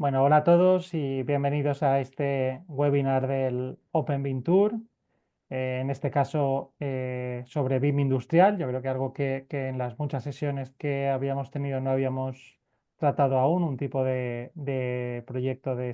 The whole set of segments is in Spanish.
Bueno, hola a todos y bienvenidos a este webinar del Open BIM Tour. En este caso, sobre BIM industrial. Yo creo que algo que en las muchas sesiones que habíamos tenido no habíamos tratado aún, un tipo de proyecto de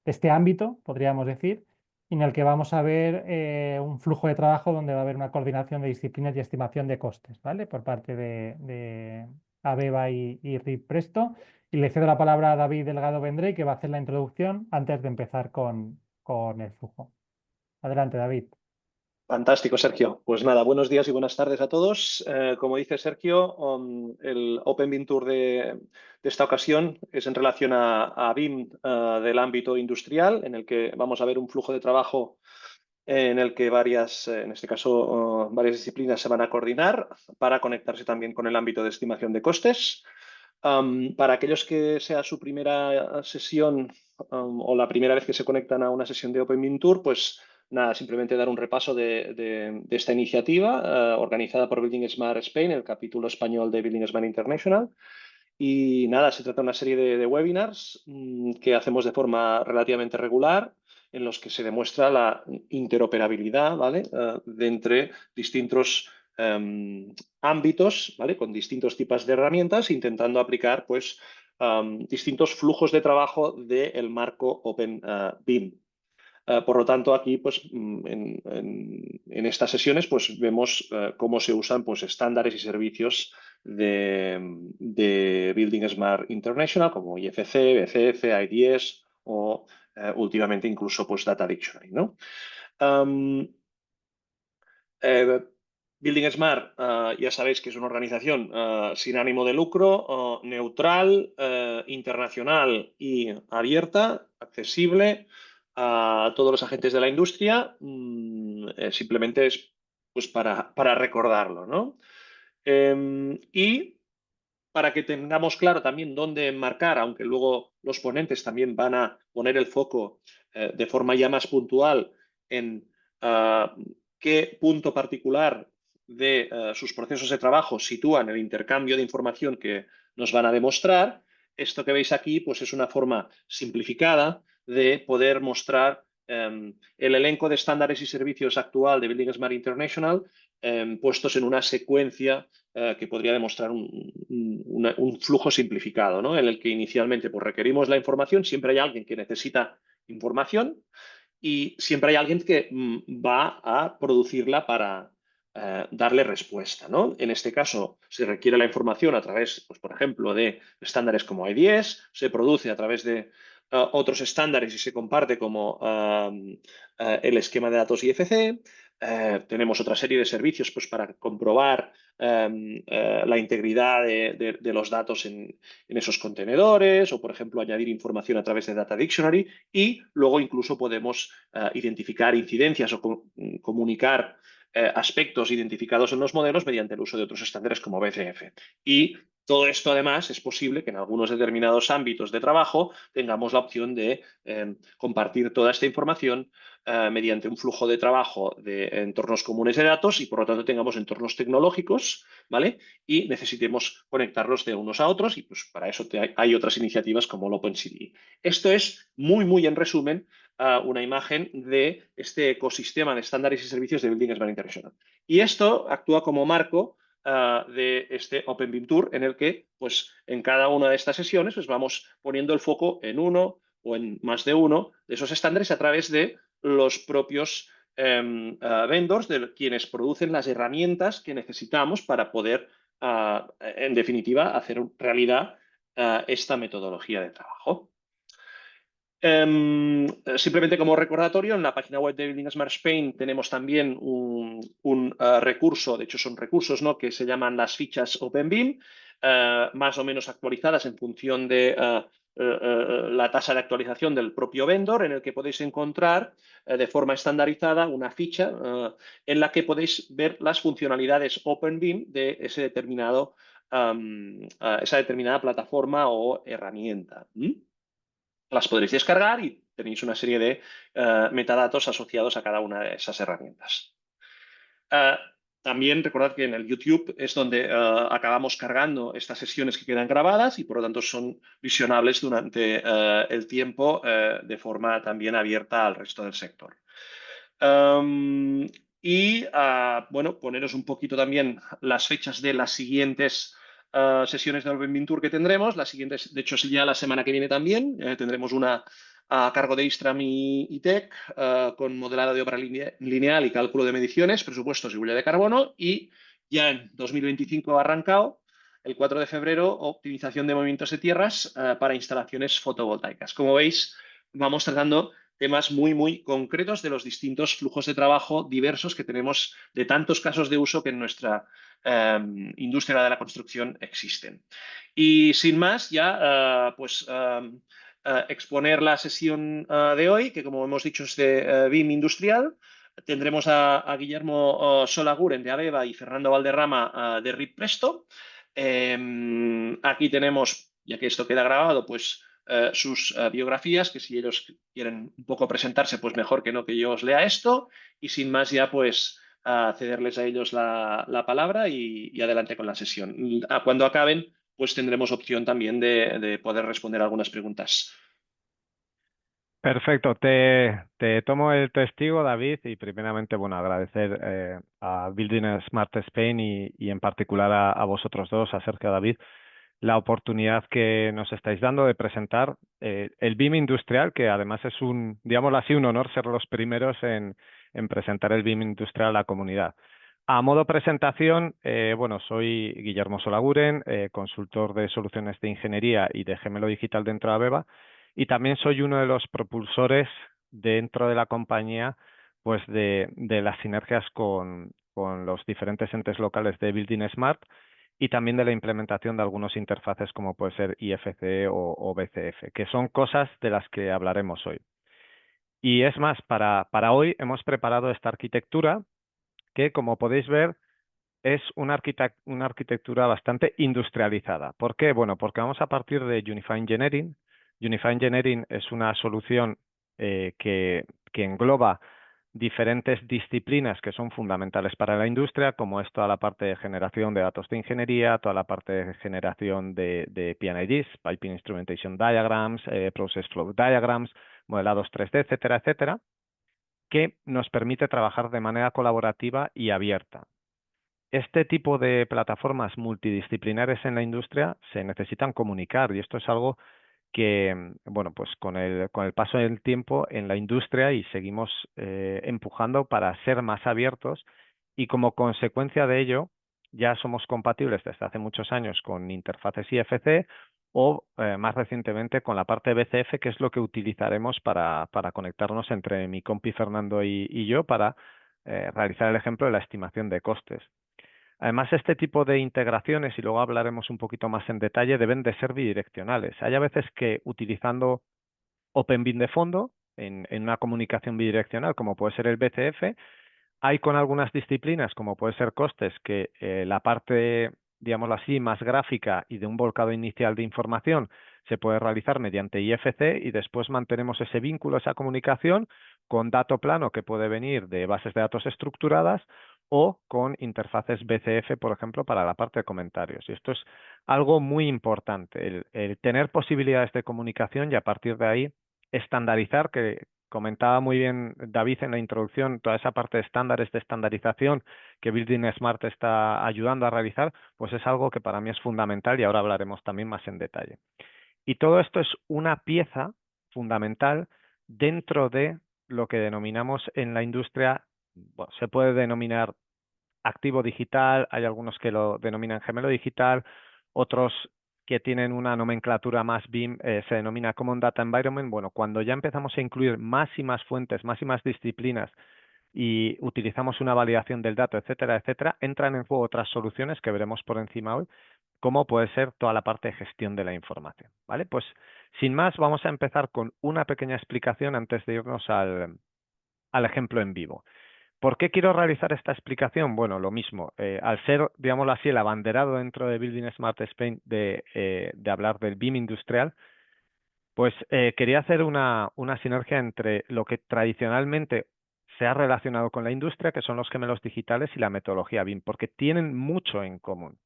este ámbito, podríamos decir, en el que vamos a ver un flujo de trabajo donde va a haber una coordinación de disciplinas y estimación de costes, ¿vale? Por parte de AVEVA y RIB Presto. Y le cedo la palabra a David Delgado Vendré, que va a hacer la introducción antes de empezar con el flujo. Adelante, David. Fantástico, Sergio. Pues nada, buenos días y buenas tardes a todos. Como dice Sergio, el Open BIM Tour de esta ocasión es en relación a BIM del ámbito industrial, en el que vamos a ver un flujo de trabajo en el que en este caso, varias disciplinas se van a coordinar para conectarse también con el ámbito de estimación de costes. Para aquellos que sea su primera sesión o la primera vez que se conectan a una sesión de Open BIM Tour, pues nada, simplemente dar un repaso de esta iniciativa organizada por Building Smart Spain, el capítulo español de Building Smart International. Y nada, se trata de una serie de webinars que hacemos de forma relativamente regular, en los que se demuestra la interoperabilidad, ¿vale? De entre distintos ámbitos, ¿vale? Con distintos tipos de herramientas, intentando aplicar, pues, distintos flujos de trabajo del marco Open BIM. Por lo tanto, aquí, pues, en estas sesiones, pues, vemos cómo se usan, pues, estándares y servicios de Building Smart International, como IFC, BCF, IDS o últimamente incluso, pues, Data Dictionary, ¿no? Um, eh, Building Smart, ya sabéis que es una organización sin ánimo de lucro, neutral, internacional y abierta, accesible a todos los agentes de la industria. Simplemente es, pues, para recordarlo, ¿no? Y para que tengamos claro también dónde enmarcar, aunque luego los ponentes también van a poner el foco de forma ya más puntual en qué punto particular de sus procesos de trabajo sitúan el intercambio de información que nos van a demostrar. Esto que veis aquí, pues, es una forma simplificada de poder mostrar el elenco de estándares y servicios actual de Building Smart International, puestos en una secuencia que podría demostrar un flujo simplificado, ¿no? En el que inicialmente, pues, requerimos la información, siempre hay alguien que necesita información y siempre hay alguien que va a producirla para darle respuesta, ¿no? En este caso, se requiere la información a través, pues, por ejemplo, de estándares como IDS, se produce a través de otros estándares y se comparte como el esquema de datos IFC. Tenemos otra serie de servicios, pues, para comprobar la integridad de los datos en esos contenedores, o, por ejemplo, añadir información a través de Data Dictionary, y luego incluso podemos identificar incidencias o comunicar aspectos identificados en los modelos mediante el uso de otros estándares como BCF. Y todo esto, además, es posible que en algunos determinados ámbitos de trabajo tengamos la opción de compartir toda esta información mediante un flujo de trabajo de entornos comunes de datos, y por lo tanto tengamos entornos tecnológicos, ¿vale? Y necesitemos conectarlos de unos a otros, y pues para eso hay otras iniciativas como el OpenCV. Esto es muy en resumen una imagen de este ecosistema de estándares y servicios de Building Smart International. Y esto actúa como marco de este Open BIM Tour, en el que, pues, en cada una de estas sesiones, pues, vamos poniendo el foco en uno o en más de uno de esos estándares a través de los propios vendors, de quienes producen las herramientas que necesitamos para poder, en definitiva, hacer realidad esta metodología de trabajo. Simplemente como recordatorio, en la página web de Building Smart Spain tenemos también un recurso, de hecho son recursos, ¿no?, que se llaman las fichas OpenBIM, más o menos actualizadas en función de la tasa de actualización del propio vendor, en el que podéis encontrar de forma estandarizada una ficha en la que podéis ver las funcionalidades OpenBIM de esa determinada plataforma o herramienta. Las podréis descargar y tenéis una serie de metadatos asociados a cada una de esas herramientas. también recordad que en el YouTube es donde acabamos cargando estas sesiones que quedan grabadas y por lo tanto son visionables durante el tiempo de forma también abierta al resto del sector. Um, bueno, poneros un poquito también las fechas de las siguientes sesiones del Open Tour que tendremos. La siguiente, de hecho, es ya la semana que viene también. Tendremos una a cargo de Istram y Tech con modelado de obra lineal y cálculo de mediciones, presupuestos y huella de carbono. Y ya en 2025 ha arrancado, el 4 de febrero, optimización de movimientos de tierras para instalaciones fotovoltaicas. Como veis, vamos tratando temas muy, muy concretos de los distintos flujos de trabajo diversos que tenemos de tantos casos de uso que en nuestra industria de la construcción existen. Y sin más, ya exponer la sesión de hoy, que como hemos dicho es de BIM industrial. Tendremos a Guillermo Solaguren de AVEVA y Fernando Valderrama de RIP Presto. Aquí tenemos, ya que esto queda grabado, pues sus biografías, que si ellos quieren un poco presentarse, pues mejor que no que yo os lea esto. Y sin más ya, pues cederles a ellos la palabra y adelante con la sesión. Cuando acaben, pues tendremos opción también de poder responder algunas preguntas. Perfecto, te tomo el testigo, David, y primeramente, bueno, agradecer a Building Smart Spain y en particular a vosotros dos, a Sergio y a David, la oportunidad que nos estáis dando de presentar el BIM industrial, que además es un, digámoslo así, un honor ser los primeros en presentar el BIM industrial a la comunidad. A modo presentación, bueno, soy Guillermo Solaguren, consultor de soluciones de ingeniería y de gemelo digital dentro de AVEVA, y también soy uno de los propulsores dentro de la compañía pues de las sinergias con los diferentes entes locales de Building Smart y también de la implementación de algunos interfaces como puede ser IFC o BCF, que son cosas de las que hablaremos hoy. Y es más, para hoy hemos preparado esta arquitectura que, como podéis ver, es una arquitectura bastante industrializada. ¿Por qué? Bueno, porque vamos a partir de Unify Engineering. Unify Engineering es una solución que engloba diferentes disciplinas que son fundamentales para la industria, como es toda la parte de generación de datos de ingeniería, toda la parte de generación de PIDs, Piping Instrumentation Diagrams, Process Flow Diagrams, modelados 3D, etcétera, etcétera, que nos permite trabajar de manera colaborativa y abierta. Este tipo de plataformas multidisciplinares en la industria se necesitan comunicar y esto es algo que, bueno, pues con el paso del tiempo en la industria y seguimos empujando para ser más abiertos y como consecuencia de ello ya somos compatibles desde hace muchos años con interfaces IFC o más recientemente con la parte BCF, que es lo que utilizaremos para conectarnos entre mi compi Fernando y yo para realizar el ejemplo de la estimación de costes. Además, este tipo de integraciones, y luego hablaremos un poquito más en detalle, deben de ser bidireccionales. Hay a veces que utilizando OpenBIM de fondo, en una comunicación bidireccional, como puede ser el BCF, hay con algunas disciplinas, como puede ser costes, que la parte, digámoslo así, más gráfica y de un volcado inicial de información se puede realizar mediante IFC y después mantenemos ese vínculo, esa comunicación con dato plano que puede venir de bases de datos estructuradas o con interfaces BCF, por ejemplo, para la parte de comentarios. Y esto es algo muy importante, el tener posibilidades de comunicación y a partir de ahí estandarizar, que comentaba muy bien David en la introducción, toda esa parte de estándares de estandarización que Building Smart está ayudando a realizar, pues es algo que para mí es fundamental y ahora hablaremos también más en detalle. Y todo esto es una pieza fundamental dentro de lo que denominamos en la industria, bueno, se puede denominar activo digital, hay algunos que lo denominan gemelo digital, otros que tienen una nomenclatura más BIM, se denomina Common Data Environment. Bueno, cuando ya empezamos a incluir más y más fuentes, más y más disciplinas y utilizamos una validación del dato, etcétera, etcétera, entran en juego otras soluciones que veremos por encima hoy, como puede ser toda la parte de gestión de la información. ¿Vale? Pues sin más, vamos a empezar con una pequeña explicación antes de irnos al ejemplo en vivo. ¿Por qué quiero realizar esta explicación? Bueno, lo mismo. Al ser, digámoslo así, el abanderado dentro de Building Smart Spain de hablar del BIM industrial, pues quería hacer una sinergia entre lo que tradicionalmente se ha relacionado con la industria, que son los gemelos digitales y la metodología BIM, porque tienen mucho en común.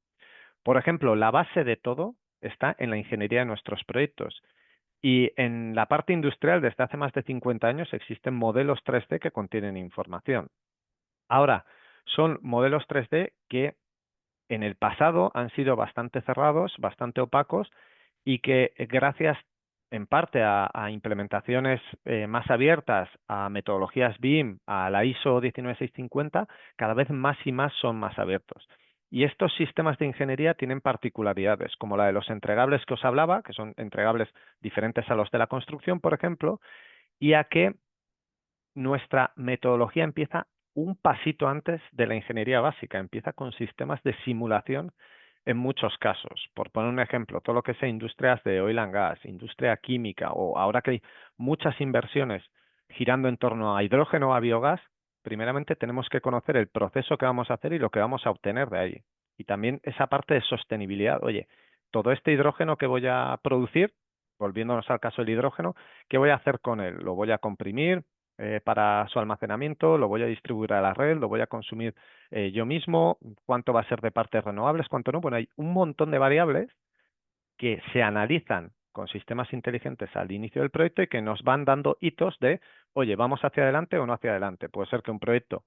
Por ejemplo, la base de todo está en la ingeniería de nuestros proyectos. Y en la parte industrial, desde hace más de 50 años, existen modelos 3D que contienen información. Ahora, son modelos 3D que en el pasado han sido bastante cerrados, bastante opacos y que gracias en parte a implementaciones más abiertas, a metodologías BIM, a la ISO 19650, cada vez más y más son más abiertos. Y estos sistemas de ingeniería tienen particularidades, como la de los entregables que os hablaba, que son entregables diferentes a los de la construcción, por ejemplo, y a que nuestra metodología empieza un pasito antes de la ingeniería básica, empieza con sistemas de simulación en muchos casos. Por poner un ejemplo, todo lo que sea industrias de oil and gas, industria química, o ahora que hay muchas inversiones girando en torno a hidrógeno o a biogás, primeramente tenemos que conocer el proceso que vamos a hacer y lo que vamos a obtener de ahí. Y también esa parte de sostenibilidad. Oye, todo este hidrógeno que voy a producir, volviéndonos al caso del hidrógeno, ¿qué voy a hacer con él? ¿Lo voy a comprimir para su almacenamiento? ¿Lo voy a distribuir a la red? ¿Lo voy a consumir yo mismo? ¿Cuánto va a ser de partes renovables? ¿Cuánto no? Bueno, hay un montón de variables que se analizan con sistemas inteligentes al inicio del proyecto y que nos van dando hitos de, oye, ¿vamos hacia adelante o no hacia adelante? Puede ser que un proyecto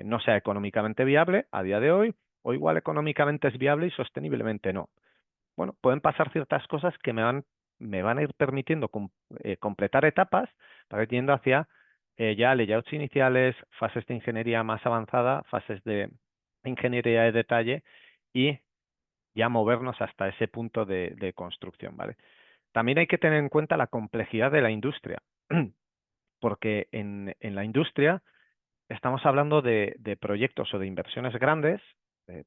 no sea económicamente viable a día de hoy, o igual económicamente es viable y sosteniblemente no. Bueno, pueden pasar ciertas cosas que me van a ir permitiendo completar etapas para ir yendo hacia ya layouts iniciales, fases de ingeniería más avanzada, fases de ingeniería de detalle y ya movernos hasta ese punto de construcción, ¿vale? También hay que tener en cuenta la complejidad de la industria, porque en la industria estamos hablando de proyectos o de inversiones grandes.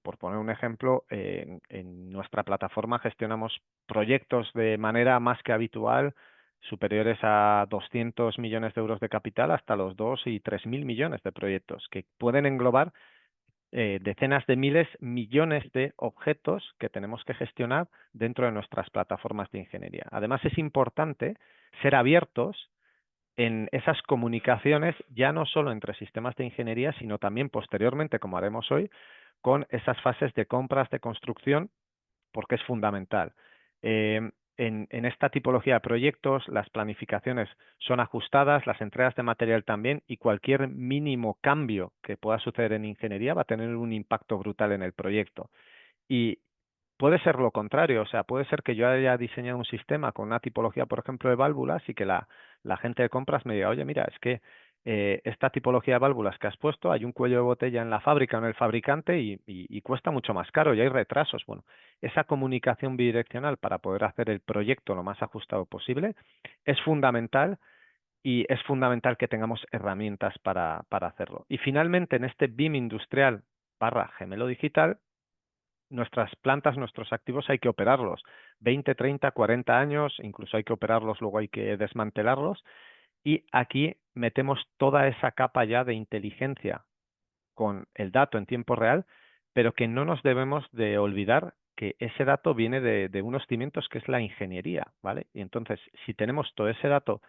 Por poner un ejemplo, en nuestra plataforma gestionamos proyectos de manera más que habitual superiores a 200 millones de euros de capital hasta los 2 y 3.000 millones de proyectos que pueden englobar decenas de miles, millones de objetos que tenemos que gestionar dentro de nuestras plataformas de ingeniería. Además, es importante ser abiertos en esas comunicaciones, ya no solo entre sistemas de ingeniería, sino también posteriormente, como haremos hoy, con esas fases de compras, de construcción, porque es fundamental. En esta tipología de proyectos, las planificaciones son ajustadas, las entregas de material también, y cualquier mínimo cambio que pueda suceder en ingeniería va a tener un impacto brutal en el proyecto. Y puede ser lo contrario, o sea, puede ser que yo haya diseñado un sistema con una tipología, por ejemplo, de válvulas y que la gente de compras me diga, oye, mira, es que esta tipología de válvulas que has puesto, hay un cuello de botella en la fábrica o en el fabricante y cuesta mucho más caro y hay retrasos. Bueno, esa comunicación bidireccional para poder hacer el proyecto lo más ajustado posible es fundamental y es fundamental que tengamos herramientas para hacerlo. Y finalmente, en este BIM industrial / gemelo digital, nuestras plantas, nuestros activos hay que operarlos 20, 30, 40 años, incluso hay que operarlos, luego hay que desmantelarlos y aquí metemos toda esa capa ya de inteligencia con el dato en tiempo real, pero que no nos debemos de olvidar que ese dato viene de unos cimientos que es la ingeniería, ¿vale? Y entonces, si tenemos todo ese dato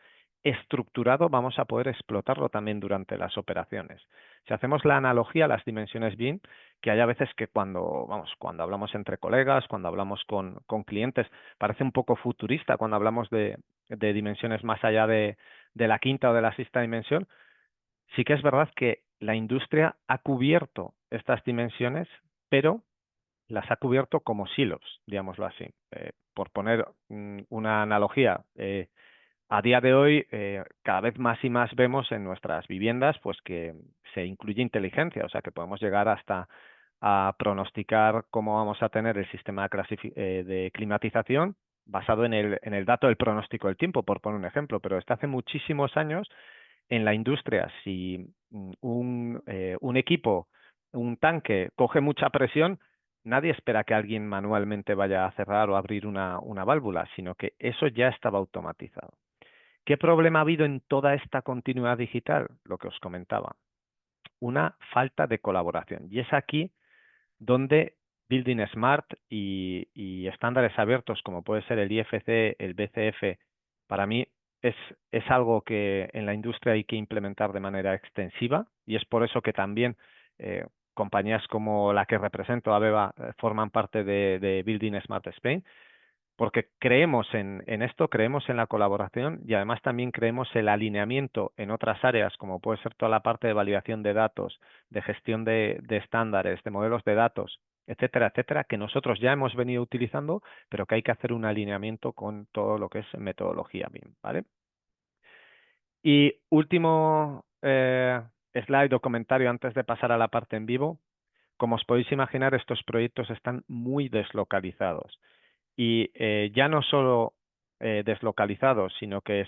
estructurado, vamos a poder explotarlo también durante las operaciones. Si hacemos la analogía a las dimensiones BIM, que hay a veces que cuando hablamos entre colegas, cuando hablamos con clientes, parece un poco futurista cuando hablamos de dimensiones más allá de la quinta o de la sexta dimensión. Sí que es verdad que la industria ha cubierto estas dimensiones, pero las ha cubierto como silos, digámoslo así. Por poner una analogía, a día de hoy cada vez más y más vemos en nuestras viviendas pues que se incluye inteligencia, o sea que podemos llegar hasta a pronosticar cómo vamos a tener el sistema de climatización basado en el dato del pronóstico del tiempo, por poner un ejemplo, pero desde hace muchísimos años en la industria, si un equipo, un tanque coge mucha presión, nadie espera que alguien manualmente vaya a cerrar o abrir una válvula, sino que eso ya estaba automatizado. ¿Qué problema ha habido en toda esta continuidad digital? Lo que os comentaba, una falta de colaboración. Y es aquí donde Building Smart y estándares abiertos como puede ser el IFC, el BCF, para mí es algo que en la industria hay que implementar de manera extensiva y es por eso que también compañías como la que represento, Abeba, forman parte de Building Smart Spain, porque creemos en esto, creemos en la colaboración y además también creemos el alineamiento en otras áreas, como puede ser toda la parte de validación de datos, de gestión de estándares, de modelos de datos, etcétera, etcétera, que nosotros ya hemos venido utilizando, pero que hay que hacer un alineamiento con todo lo que es metodología BIM, ¿vale? Y último slide o comentario antes de pasar a la parte en vivo. Como os podéis imaginar, estos proyectos están muy deslocalizados. Y ya no solo deslocalizados, sino que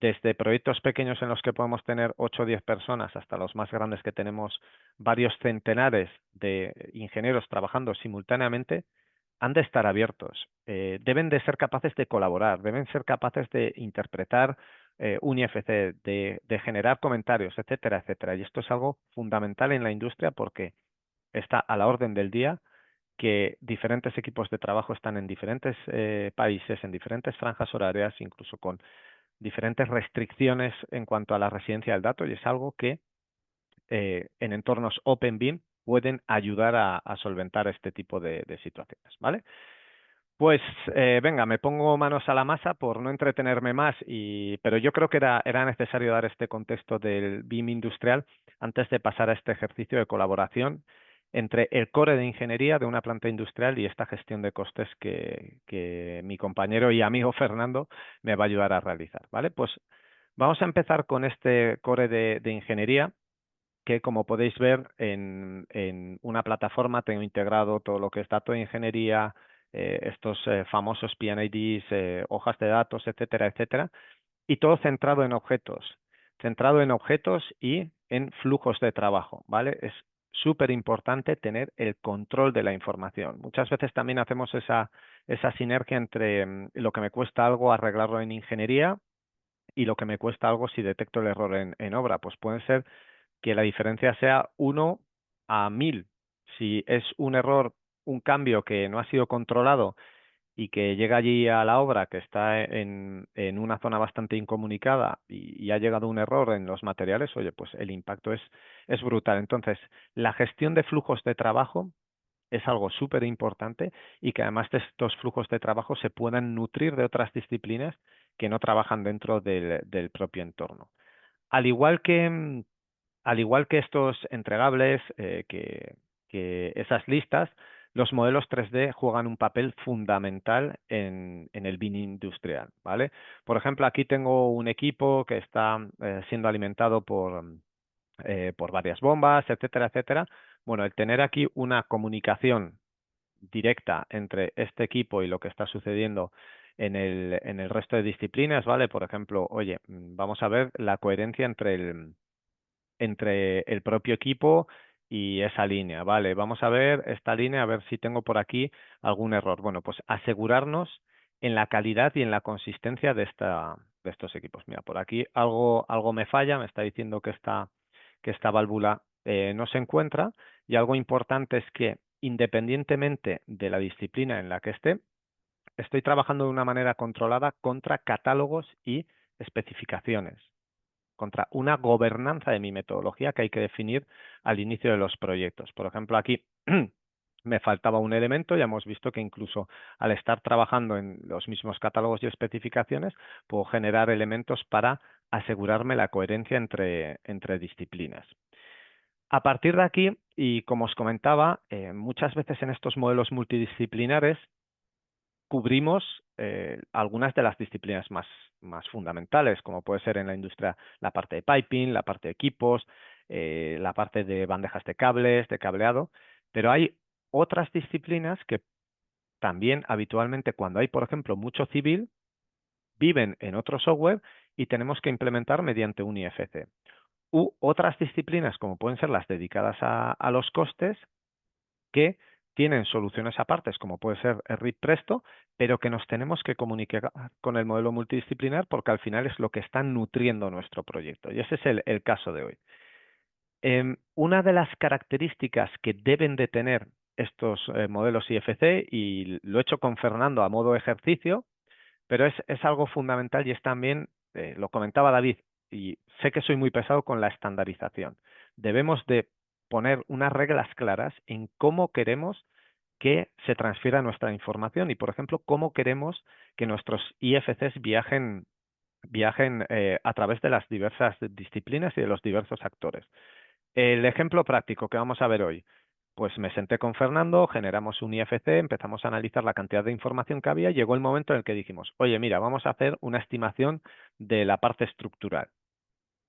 desde proyectos pequeños en los que podemos tener 8 o 10 personas hasta los más grandes que tenemos varios centenares de ingenieros trabajando simultáneamente, han de estar abiertos. Deben de ser capaces de colaborar, deben ser capaces de interpretar un IFC, de generar comentarios, etcétera, etcétera. Y esto es algo fundamental en la industria porque está a la orden del día que diferentes equipos de trabajo están en diferentes países, en diferentes franjas horarias, incluso con diferentes restricciones en cuanto a la residencia del dato, y es algo que en entornos Open BIM pueden ayudar a solventar este tipo de situaciones, ¿vale? Pues venga, me pongo manos a la masa por no entretenerme más, pero yo creo que era necesario dar este contexto del BIM industrial antes de pasar a este ejercicio de colaboración entre el core de ingeniería de una planta industrial y esta gestión de costes que mi compañero y amigo Fernando me va a ayudar a realizar, ¿vale? Pues vamos a empezar con este core de ingeniería que, como podéis ver, en una plataforma tengo integrado todo lo que es dato de ingeniería, estos famosos PNIDs, hojas de datos, etcétera, etcétera, y todo centrado en objetos y en flujos de trabajo, ¿vale? Es súper importante tener el control de la información. Muchas veces también hacemos esa sinergia entre lo que me cuesta algo arreglarlo en ingeniería y lo que me cuesta algo si detecto el error en obra. Pues puede ser que la diferencia sea 1 a 1000. Si es un error, un cambio que no ha sido controlado y que llega allí a la obra, que está en una zona bastante incomunicada y ha llegado un error en los materiales, oye, pues el impacto es brutal. Entonces, la gestión de flujos de trabajo es algo súper importante y que además de estos flujos de trabajo se puedan nutrir de otras disciplinas que no trabajan dentro del propio entorno. Al igual que estos entregables, que esas listas, los modelos 3D juegan un papel fundamental en el BIM industrial, ¿vale? Por ejemplo, aquí tengo un equipo que está siendo alimentado por varias bombas, etcétera, etcétera. Bueno, el tener aquí una comunicación directa entre este equipo y lo que está sucediendo en el resto de disciplinas, ¿vale? Por ejemplo, oye, vamos a ver la coherencia entre el propio equipo y esa línea, ¿vale? Vamos a ver esta línea, a ver si tengo por aquí algún error. Bueno, pues asegurarnos en la calidad y en la consistencia de estos equipos. Mira, por aquí algo me falla, me está diciendo que esta válvula no se encuentra, y algo importante es que independientemente de la disciplina en la que esté, estoy trabajando de una manera controlada contra catálogos y especificaciones, contra una gobernanza de mi metodología que hay que definir al inicio de los proyectos. Por ejemplo, aquí me faltaba un elemento, ya hemos visto que incluso al estar trabajando en los mismos catálogos y especificaciones, puedo generar elementos para asegurarme la coherencia entre disciplinas. A partir de aquí, y como os comentaba, muchas veces en estos modelos multidisciplinares cubrimos algunas de las disciplinas más fundamentales, como puede ser en la industria la parte de piping, la parte de equipos, la parte de bandejas de cables, de cableado, pero hay otras disciplinas que también habitualmente, cuando hay, por ejemplo, mucho civil, viven en otro software y tenemos que implementar mediante un IFC. U otras disciplinas, como pueden ser las dedicadas a los costes, que tienen soluciones aparte, como puede ser RIP Presto, pero que nos tenemos que comunicar con el modelo multidisciplinar porque al final es lo que está nutriendo nuestro proyecto. Y ese es el caso de hoy. Una de las características que deben de tener estos modelos IFC, y lo he hecho con Fernando a modo ejercicio, pero es algo fundamental, y es también lo comentaba David, y sé que soy muy pesado con la estandarización. Debemos de poner unas reglas claras en cómo queremos que se transfiera nuestra información y, por ejemplo, cómo queremos que nuestros IFCs viajen a través de las diversas disciplinas y de los diversos actores. El ejemplo práctico que vamos a ver hoy, pues me senté con Fernando, generamos un IFC, empezamos a analizar la cantidad de información que había, llegó el momento en el que dijimos, oye, mira, vamos a hacer una estimación de la parte estructural.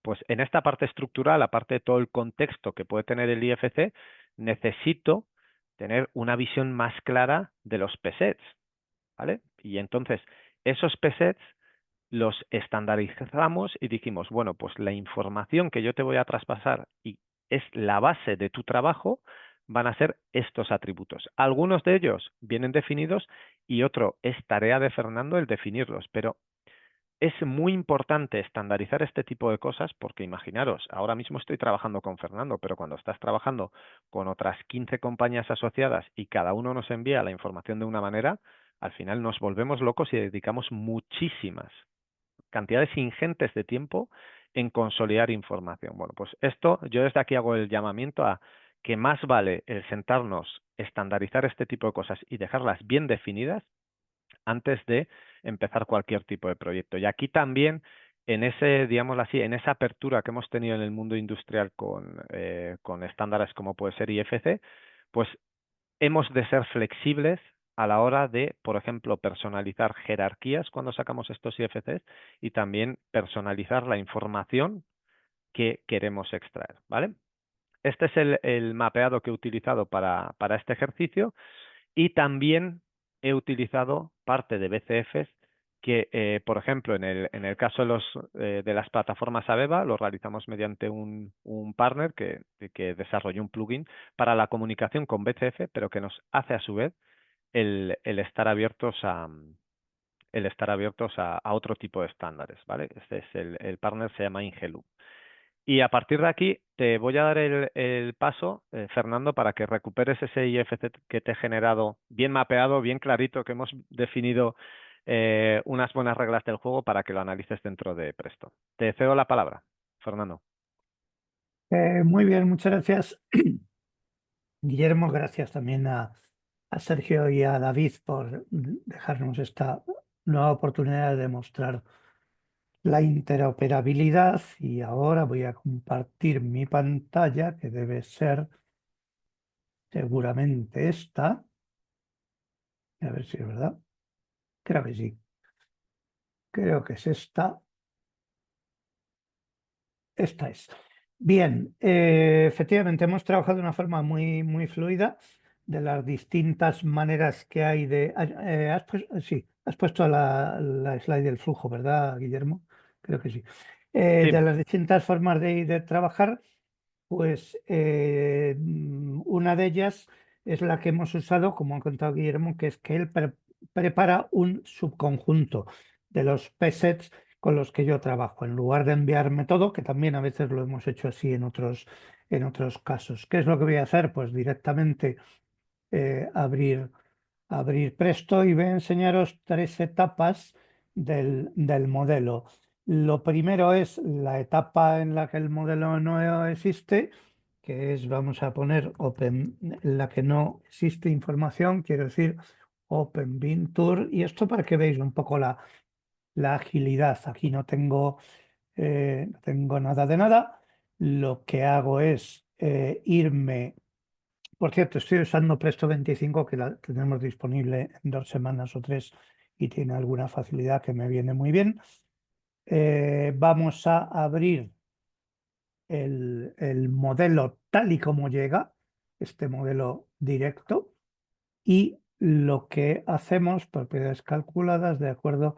Pues en esta parte estructural, aparte de todo el contexto que puede tener el IFC, necesito tener una visión más clara de los PSETs, ¿vale? Y entonces, esos PSETs los estandarizamos y dijimos, bueno, pues la información que yo te voy a traspasar y es la base de tu trabajo, van a ser estos atributos. Algunos de ellos vienen definidos y otro es tarea de Fernando el definirlos, pero es muy importante estandarizar este tipo de cosas porque imaginaros, ahora mismo estoy trabajando con Fernando, pero cuando estás trabajando con otras 15 compañías asociadas y cada uno nos envía la información de una manera, al final nos volvemos locos y dedicamos muchísimas cantidades ingentes de tiempo en consolidar información. Bueno, pues esto, yo desde aquí hago el llamamiento a que más vale el sentarnos, estandarizar este tipo de cosas y dejarlas bien definidas antes de empezar cualquier tipo de proyecto. Y aquí también, en ese, digámoslo así, en esa apertura que hemos tenido en el mundo industrial con estándares como puede ser IFC, pues hemos de ser flexibles a la hora de, por ejemplo, personalizar jerarquías cuando sacamos estos IFCs y también personalizar la información que queremos extraer, ¿vale? Este es el mapeado que he utilizado para este ejercicio y también he utilizado parte de BCFs que, por ejemplo, en el caso de las plataformas Aveva, lo realizamos mediante un partner que desarrolló un plugin para la comunicación con BCF, pero que nos hace a su vez el estar abiertos a otro tipo de estándares, ¿vale? Este es el partner, se llama Ingelu. Y a partir de aquí te voy a dar el paso, Fernando, para que recuperes ese IFC que te he generado bien mapeado, bien clarito, que hemos definido unas buenas reglas del juego para que lo analices dentro de Presto. Te cedo la palabra, Fernando. Muy bien, muchas gracias, Guillermo. Gracias también a Sergio y a David por dejarnos esta nueva oportunidad de mostrar la interoperabilidad. Y ahora voy a compartir mi pantalla, que debe ser seguramente esta. A ver si es verdad. Creo que sí. Creo que es esta. Esta es. Bien, efectivamente hemos trabajado de una forma muy fluida de las distintas maneras que hay de... sí, has puesto la slide del flujo, ¿verdad, Guillermo? Creo que sí. Sí. De las distintas formas de trabajar, pues una de ellas es la que hemos usado, como ha contado Guillermo, que es que él prepara un subconjunto de los PSETs con los que yo trabajo, en lugar de enviarme todo, que también a veces lo hemos hecho así en otros casos. ¿Qué es lo que voy a hacer? Pues directamente abrir Presto y voy a enseñaros tres etapas del modelo. Lo primero es la etapa en la que el modelo no existe, que es, vamos a poner Open, en la que no existe información, quiero decir Open Bin Tour, y esto para que veáis un poco la agilidad. Aquí no tengo nada de nada. Lo que hago es irme. Por cierto, estoy usando Presto 25, que la tenemos disponible en 2 semanas o 3 y tiene alguna facilidad que me viene muy bien. Vamos a abrir el modelo tal y como llega, este modelo directo, y lo que hacemos, propiedades calculadas, de acuerdo.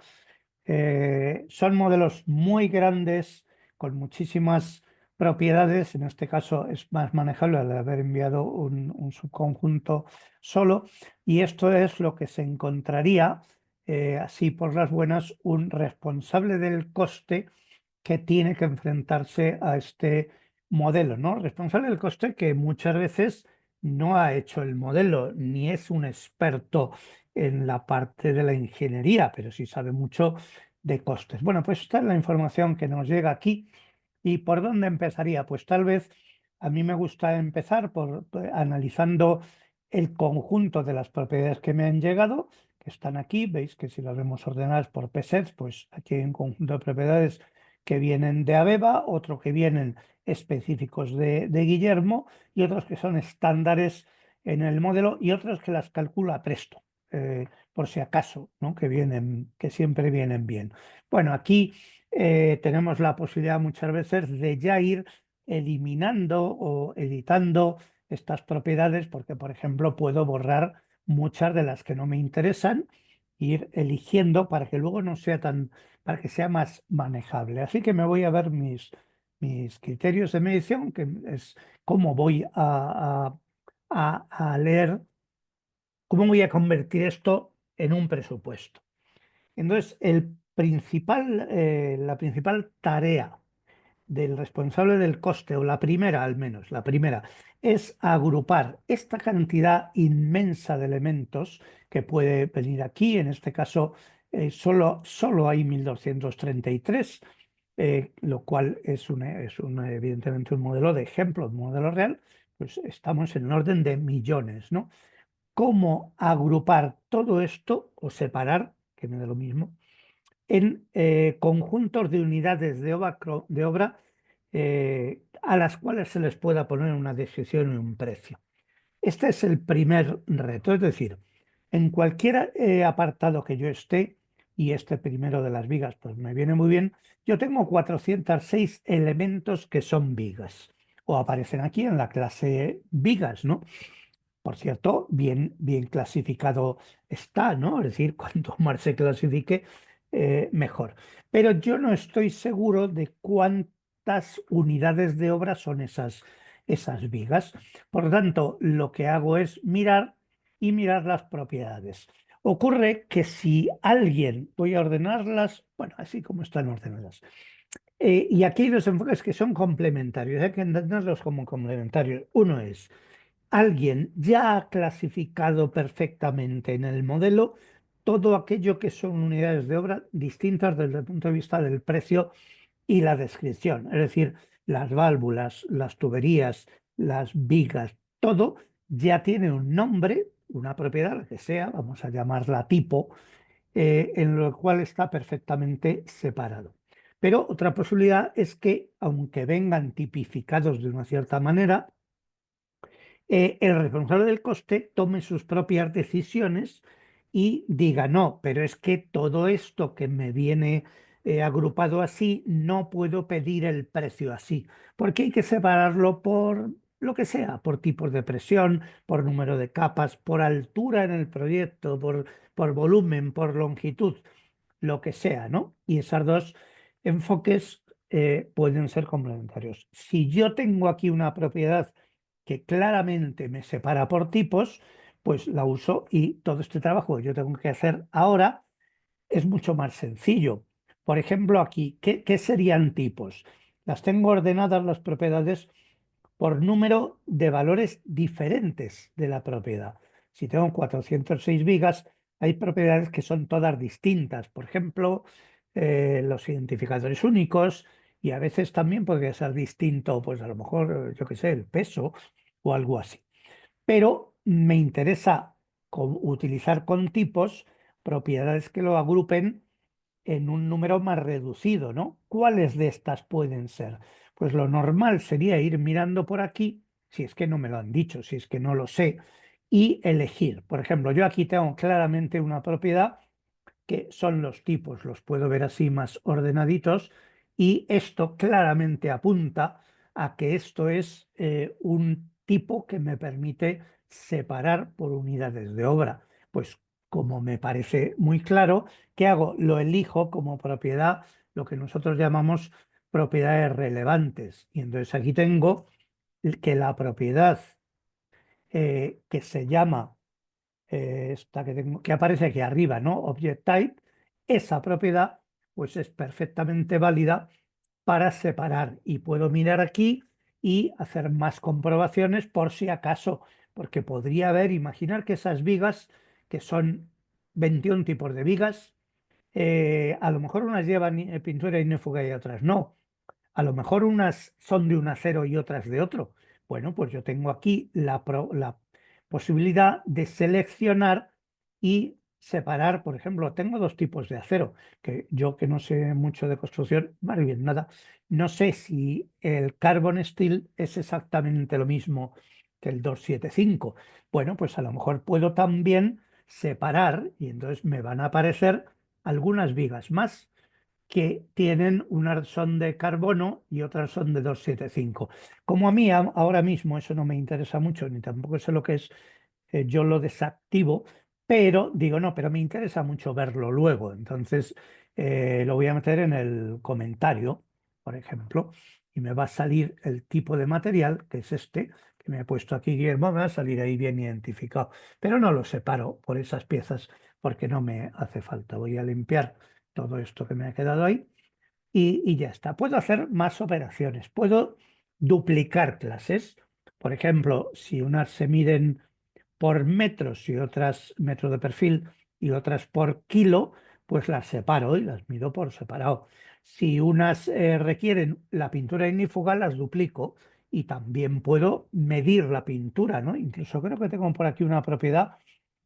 Son modelos muy grandes, con muchísimas propiedades. En este caso es más manejable al haber enviado un subconjunto solo. Y esto es lo que se encontraría, así por las buenas, un responsable del coste que tiene que enfrentarse a este modelo, ¿no? Responsable del coste que muchas veces no ha hecho el modelo, ni es un experto en la parte de la ingeniería, pero sí sabe mucho de costes. Bueno, pues esta es la información que nos llega aquí. ¿Y por dónde empezaría? Pues tal vez a mí me gusta empezar por analizando el conjunto de las propiedades que me han llegado, que están aquí. Veis que si las vemos ordenadas por PSETs, pues aquí hay un conjunto de propiedades que vienen de Abeba, otro que vienen específicos de Guillermo y otros que son estándares en el modelo y otros que las calcula Presto, por si acaso, ¿no? Que siempre vienen bien. Bueno, aquí tenemos la posibilidad muchas veces de ya ir eliminando o editando estas propiedades, porque, por ejemplo, puedo borrar muchas de las que no me interesan, ir eligiendo para que luego no sea para que sea más manejable. Así que me voy a ver mis criterios de medición, que es cómo voy a leer, cómo voy a convertir esto en un presupuesto. Entonces, la principal tarea del responsable del coste, o la primera al menos, la primera, es agrupar esta cantidad inmensa de elementos que puede venir aquí. En este caso, solo hay 1233, lo cual evidentemente un modelo de ejemplo, un modelo real, pues estamos en orden de millones, ¿no? ¿Cómo agrupar todo esto o separar, que me da lo mismo, en conjuntos de unidades de obra a las cuales se les pueda poner una descripción y un precio? Este es el primer reto, es decir, en cualquier apartado que yo esté, y este primero de las vigas, pues me viene muy bien, yo tengo 406 elementos que son vigas, o aparecen aquí en la clase vigas, ¿no? Por cierto, bien clasificado está, ¿no? Es decir, cuanto más se clasifique, mejor. Pero yo no estoy seguro de cuántas unidades de obra son esas vigas. Por lo tanto, lo que hago es mirar y mirar las propiedades. Ocurre que si alguien, voy a ordenarlas, bueno, así como están ordenadas. Y aquí hay dos enfoques que son complementarios, hay que entenderlos como complementarios. Uno es alguien ya ha clasificado perfectamente en el modelo todo aquello que son unidades de obra distintas desde el punto de vista del precio y la descripción. Es decir, las válvulas, las tuberías, las vigas, todo ya tiene un nombre, una propiedad, la que sea, vamos a llamarla tipo, en lo cual está perfectamente separado. Pero otra posibilidad es que, aunque vengan tipificados de una cierta manera, el responsable del coste tome sus propias decisiones y diga, no, pero es que todo esto que me viene agrupado así, no puedo pedir el precio así, porque hay que separarlo por lo que sea, por tipos de presión, por número de capas, por altura en el proyecto, por volumen, por longitud, lo que sea, ¿no? Y esos dos enfoques pueden ser complementarios. Si yo tengo aquí una propiedad que claramente me separa por tipos, pues la uso y todo este trabajo que yo tengo que hacer ahora es mucho más sencillo. Por ejemplo, aquí, ¿qué serían tipos? Las tengo ordenadas las propiedades por número de valores diferentes de la propiedad. Si tengo 406 vigas, hay propiedades que son todas distintas. Por ejemplo, los identificadores únicos, y a veces también podría ser distinto, pues a lo mejor, yo qué sé, el peso o algo así. Pero me interesa utilizar con tipos propiedades que lo agrupen en un número más reducido, ¿no? ¿Cuáles de estas pueden ser? Pues lo normal sería ir mirando por aquí, si es que no me lo han dicho, si es que no lo sé, y elegir. Por ejemplo, yo aquí tengo claramente una propiedad que son los tipos, los puedo ver así más ordenaditos, y esto claramente apunta a que esto es un tipo que me permite separar por unidades de obra. Pues como me parece muy claro, ¿qué hago? Lo elijo como propiedad, lo que nosotros llamamos propiedades relevantes. Y entonces aquí tengo que la propiedad que se llama esta que aparece aquí arriba, ¿no? Object type, esa propiedad pues es perfectamente válida para separar y puedo mirar aquí y hacer más comprobaciones por si acaso, porque podría haber, imaginar que esas vigas, que son 21 tipos de vigas, A lo mejor unas llevan pintura ignífuga y otras no. A lo mejor unas son de un acero y otras de otro. Bueno, pues yo tengo aquí la posibilidad de seleccionar y separar. Por ejemplo, tengo dos tipos de acero, que yo, que no sé mucho de construcción, más bien nada, no sé si el carbon steel es exactamente lo mismo que el 275. Bueno, pues a lo mejor puedo también separar y entonces me van a aparecer algunas vigas más que tienen unas son de carbono y otras son de 275. Como a mí ahora mismo eso no me interesa mucho, ni tampoco sé lo que es, yo lo desactivo, pero digo, no, pero me interesa mucho verlo luego. Entonces lo voy a meter en el comentario, por ejemplo, y me va a salir el tipo de material, que es este, que me he puesto aquí, Guillermo, me va a salir ahí bien identificado. Pero no lo separo por esas piezas porque no me hace falta. Voy a limpiar todo esto que me ha quedado ahí y ya está. Puedo hacer más operaciones, puedo duplicar clases. Por ejemplo, si unas se miden por metros y otras metro de perfil y otras por kilo, pues las separo y las mido por separado. Si unas requieren la pintura ignífuga, las duplico y también puedo medir la pintura, ¿no? Incluso creo que tengo por aquí una propiedad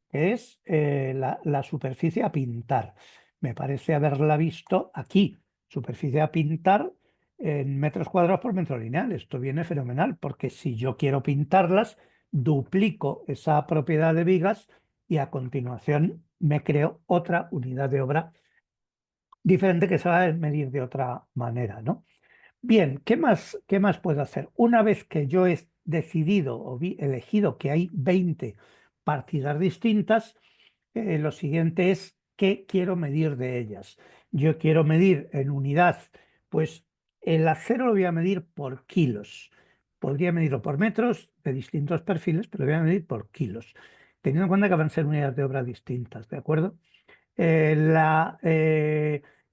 que es la superficie a pintar. Me parece haberla visto aquí, superficie a pintar en metros cuadrados por metro lineal. Esto viene fenomenal, porque si yo quiero pintarlas, duplico esa propiedad de vigas y a continuación me creo otra unidad de obra diferente que se va a medir de otra manera, ¿no? Bien, qué más puedo hacer? Una vez que yo he decidido o elegido que hay 20 partidas distintas, lo siguiente es qué quiero medir de ellas. Yo quiero medir en unidad, pues el acero lo voy a medir por kilos. Podría medirlo por metros de distintos perfiles, pero lo voy a medir por kilos, teniendo en cuenta que van a ser unidades de obra distintas, ¿de acuerdo?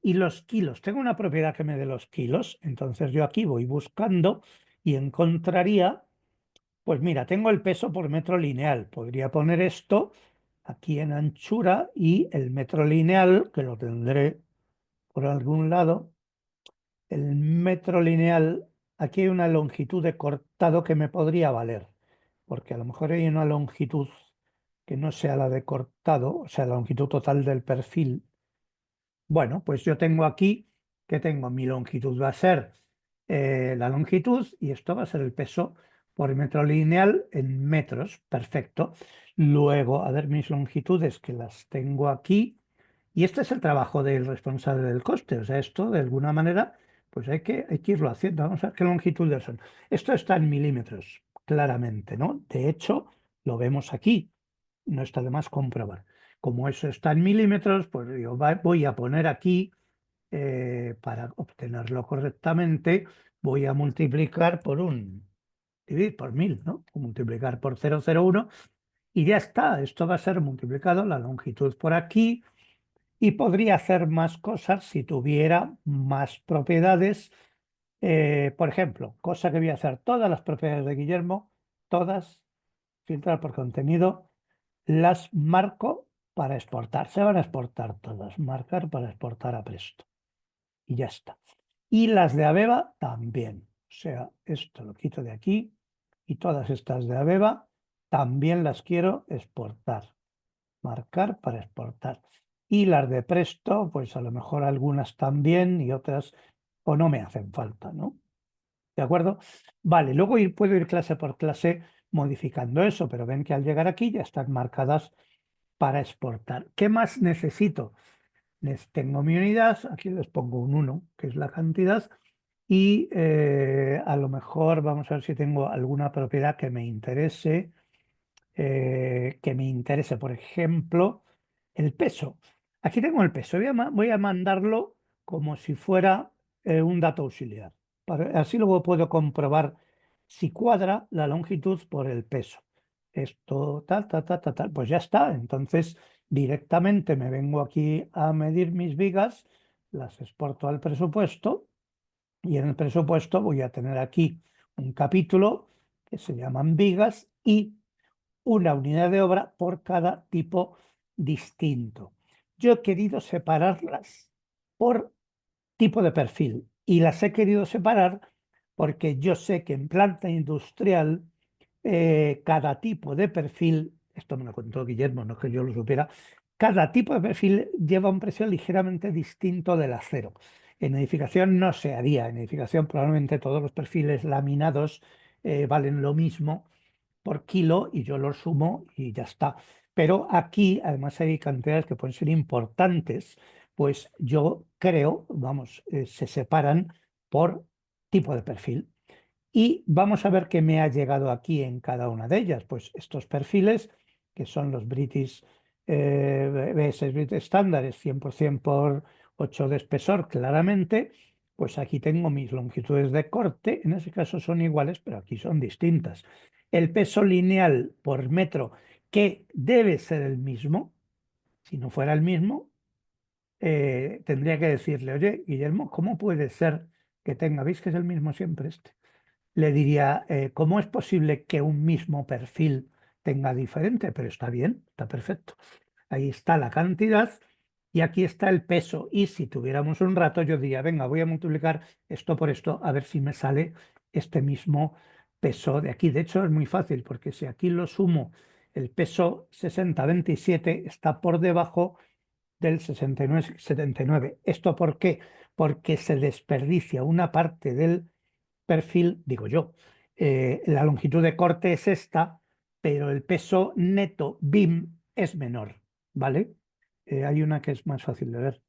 Y los kilos. Tengo una propiedad que me dé los kilos, entonces yo aquí voy buscando y encontraría, pues mira, tengo el peso por metro lineal. Podría poner esto aquí en anchura y el metro lineal, que lo tendré por algún lado. El metro lineal, aquí hay una longitud de cortado que me podría valer, porque a lo mejor hay una longitud que no sea la de cortado, o sea, la longitud total del perfil. Bueno, pues yo tengo aquí que tengo mi longitud va a ser la longitud y esto va a ser el peso por metro lineal en metros. Perfecto. Luego, a ver mis longitudes que las tengo aquí. Y este es el trabajo del responsable del coste. O sea, esto de alguna manera, pues hay que irlo haciendo. Vamos a ver qué longitudes son. Esto está en milímetros, claramente, ¿no? De hecho, lo vemos aquí. No está de más comprobar. Como eso está en milímetros, pues yo voy a poner aquí, para obtenerlo correctamente, voy a multiplicar dividir por 1000, ¿no? O multiplicar por 0,01 y ya está. Esto va a ser multiplicado la longitud por aquí y podría hacer más cosas si tuviera más propiedades. Por ejemplo, cosa que voy a hacer, todas las propiedades de Guillermo, todas, filtrar por contenido, las marco para exportar. Se van a exportar todas. Marcar para exportar a Presto. Y ya está. Y las de Aveva también. O sea, esto lo quito de aquí y todas estas de Aveva también las quiero exportar. Marcar para exportar. Y las de Presto, pues a lo mejor algunas también y otras o no me hacen falta, ¿no? ¿De acuerdo? Vale, luego puedo ir clase por clase modificando eso, pero ven que al llegar aquí ya están marcadas para exportar. ¿Qué más necesito? Tengo mi unidad, aquí les pongo un 1, que es la cantidad, y a lo mejor vamos a ver si tengo alguna propiedad que me interese, por ejemplo, el peso. Aquí tengo el peso, voy a mandarlo como si fuera un dato auxiliar. Así luego puedo comprobar si cuadra la longitud por el peso. Esto, tal, tal, tal, tal, tal, pues ya está. Entonces directamente me vengo aquí a medir mis vigas, las exporto al presupuesto y en el presupuesto voy a tener aquí un capítulo que se llaman vigas y una unidad de obra por cada tipo distinto. yo he querido separarlas por tipo de perfil y las he querido separar porque yo sé que en planta industrial cada tipo de perfil, esto me lo contó Guillermo, no es que yo lo supiera, cada tipo de perfil lleva un precio ligeramente distinto del acero. En edificación no se haría, en edificación probablemente todos los perfiles laminados valen lo mismo por kilo y yo los sumo y ya está. Pero aquí además hay cantidades que pueden ser importantes, pues yo creo, vamos, se separan por tipo de perfil. Y vamos a ver qué me ha llegado aquí en cada una de ellas. Pues estos perfiles, que son los British BS British estándares 100% por 8 de espesor, claramente, pues aquí tengo mis longitudes de corte. En ese caso son iguales, pero aquí son distintas. El peso lineal por metro, que debe ser el mismo. Si no fuera el mismo, tendría que decirle, oye, Guillermo, ¿cómo puede ser que tenga? ¿Veis que es el mismo siempre este? Le diría, ¿cómo es posible que un mismo perfil tenga diferente? Pero está bien, está perfecto. Ahí está la cantidad y aquí está el peso. Y si tuviéramos un rato, yo diría, venga, voy a multiplicar esto por esto a ver si me sale este mismo peso de aquí. De hecho, es muy fácil porque si aquí lo sumo, el peso 60-27 está por debajo del 69-79. ¿Esto por qué? Porque se desperdicia una parte del perfil, digo yo. La longitud de corte es esta, pero el peso neto BIM es menor, ¿vale? Hay una que es más fácil de ver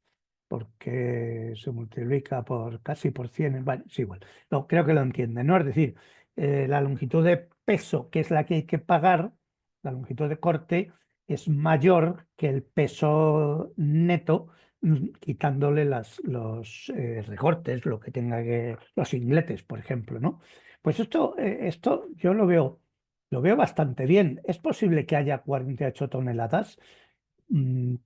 porque se multiplica por casi por 100, bueno, es igual. No, creo que lo entienden, ¿no? Es decir, la longitud de peso, que es la que hay que pagar, la longitud de corte, es mayor que el peso neto, quitándole los recortes, lo que tenga que, los ingletes, por ejemplo, ¿no? Pues esto yo lo veo bastante bien. Es posible que haya 48 toneladas.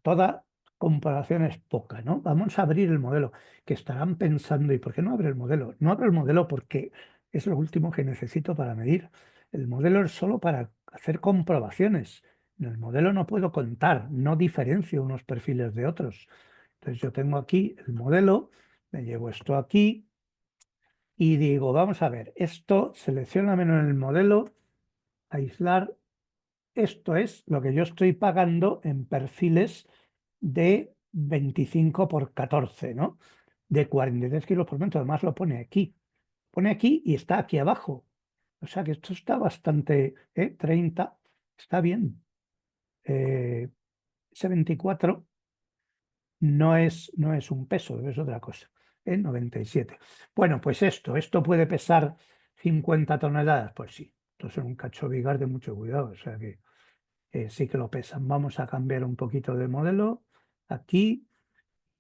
Toda comparación es poca, ¿no? Vamos a abrir el modelo, que estarán pensando, ¿y por qué no abre el modelo? No abro el modelo porque es lo último que necesito para medir. El modelo es solo para hacer comprobaciones. En el modelo no puedo contar, no diferencio unos perfiles de otros. Entonces yo tengo aquí el modelo, me llevo esto aquí y digo, vamos a ver, esto selecciona menos en el modelo, aislar. Esto es lo que yo estoy pagando en perfiles de 25 por 14, ¿no? De 43 kilos por metro. Además lo pone aquí. Pone aquí y está aquí abajo. O sea que esto está bastante, 30, está bien. Ese 24 no es un peso, es otra cosa. 97. Bueno, pues esto puede pesar 50 toneladas. Pues sí, esto es un cacho vigar de mucho cuidado. O sea que sí que lo pesan. Vamos a cambiar un poquito de modelo aquí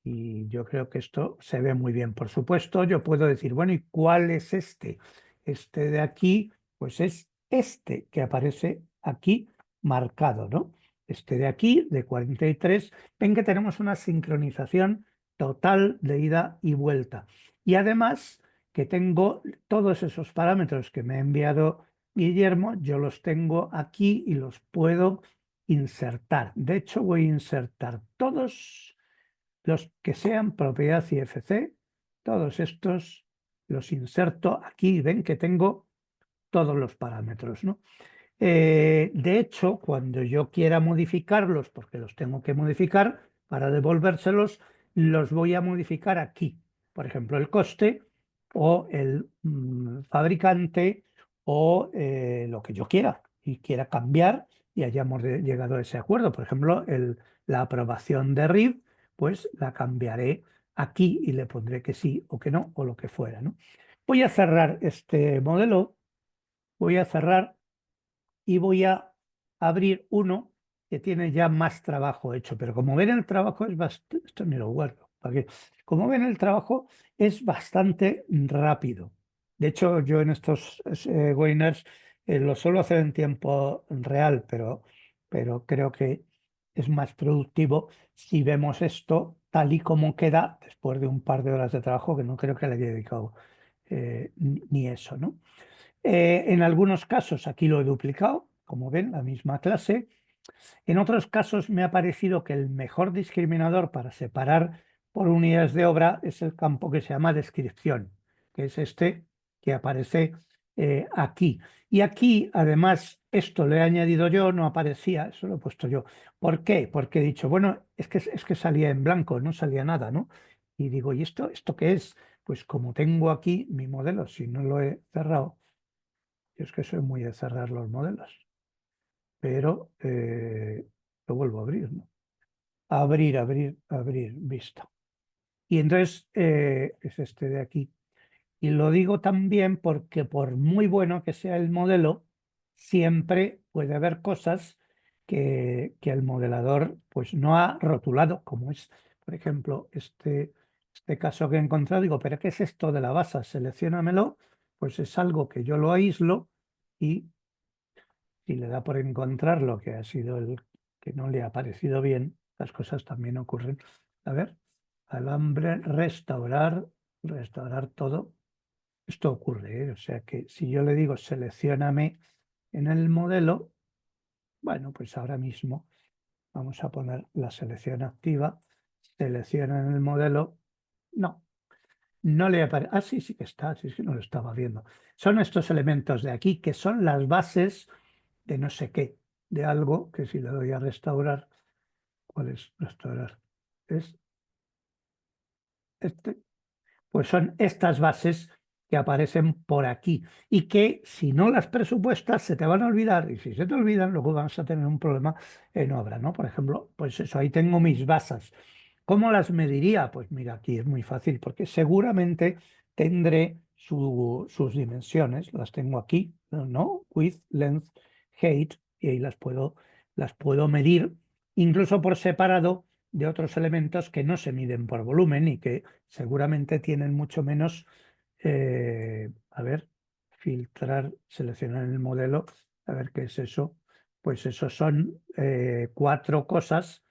y yo creo que esto se ve muy bien. Por supuesto, yo puedo decir, bueno, ¿y cuál es este? Este de aquí, pues es este que aparece aquí marcado, ¿no? Este de aquí, de 43, ven que tenemos una sincronización total de ida y vuelta. Y además que tengo todos esos parámetros que me ha enviado Guillermo, yo los tengo aquí y los puedo insertar. De hecho, voy a insertar todos los que sean propiedad IFC, todos estos los inserto aquí. Ven que tengo todos los parámetros, ¿no? De hecho, cuando yo quiera modificarlos, porque los tengo que modificar para devolvérselos, los voy a modificar aquí. Por ejemplo, el coste o el fabricante o lo que yo quiera y quiera cambiar y hayamos llegado a ese acuerdo. Por ejemplo, la aprobación de RIB, pues la cambiaré aquí y le pondré que sí o que no o lo que fuera, ¿no? Voy a cerrar este modelo, voy a cerrar y voy a abrir uno que tiene ya más trabajo hecho. Pero como ven, el trabajo es bastante, esto ni lo guardo, como ven, el trabajo es bastante rápido. De hecho, yo en estos webinars lo suelo hacer en tiempo real, pero creo que es más productivo si vemos esto tal y como queda después de un par de horas de trabajo, que no creo que le haya dedicado ni eso, ¿no? En algunos casos aquí lo he duplicado, como ven, la misma clase, En otros casos me ha parecido que el mejor discriminador para separar por unidades de obra es el campo que se llama descripción, que es este que aparece aquí. Y aquí, además, esto lo he añadido yo, no aparecía, eso lo he puesto yo. ¿Por qué? Porque he dicho, bueno, es que salía en blanco, no salía nada, ¿no? Y digo, ¿y esto qué es? Pues como tengo aquí mi modelo, si no lo he cerrado, yo es que soy muy de cerrar los modelos, pero lo vuelvo a abrir, ¿no? Abrir, vista. Y entonces es este de aquí. Y lo digo también porque por muy bueno que sea el modelo, siempre puede haber cosas que el modelador pues no ha rotulado, como es, por ejemplo, este caso que he encontrado. Digo, ¿pero qué es esto de la base? Selecciónamelo. Pues es algo que yo lo aíslo y si le da por encontrar lo que ha sido el que no le ha parecido bien, las cosas también ocurren. A ver, alambre, restaurar todo. Esto ocurre, ¿eh? O sea que si yo le digo seleccióname en el modelo, bueno, pues ahora mismo vamos a poner la selección activa, selecciona en el modelo, no le aparece, sí que está, sí que no lo estaba viendo. Son estos elementos de aquí que son las bases de no sé qué, de algo que si le doy a restaurar, ¿cuál es restaurar? Es este. Pues son estas bases que aparecen por aquí y que si no las presupuestas se te van a olvidar, y si se te olvidan luego vas a tener un problema en obra, ¿no? Por ejemplo, pues eso, ahí tengo mis bases. ¿Cómo las mediría? Pues mira, aquí es muy fácil porque seguramente tendré sus dimensiones, las tengo aquí, ¿no? Width, length, height, y ahí las puedo medir incluso por separado de otros elementos que no se miden por volumen y que seguramente tienen mucho menos, a ver, filtrar, seleccionar el modelo, a ver qué es eso. Pues eso son 4 cosas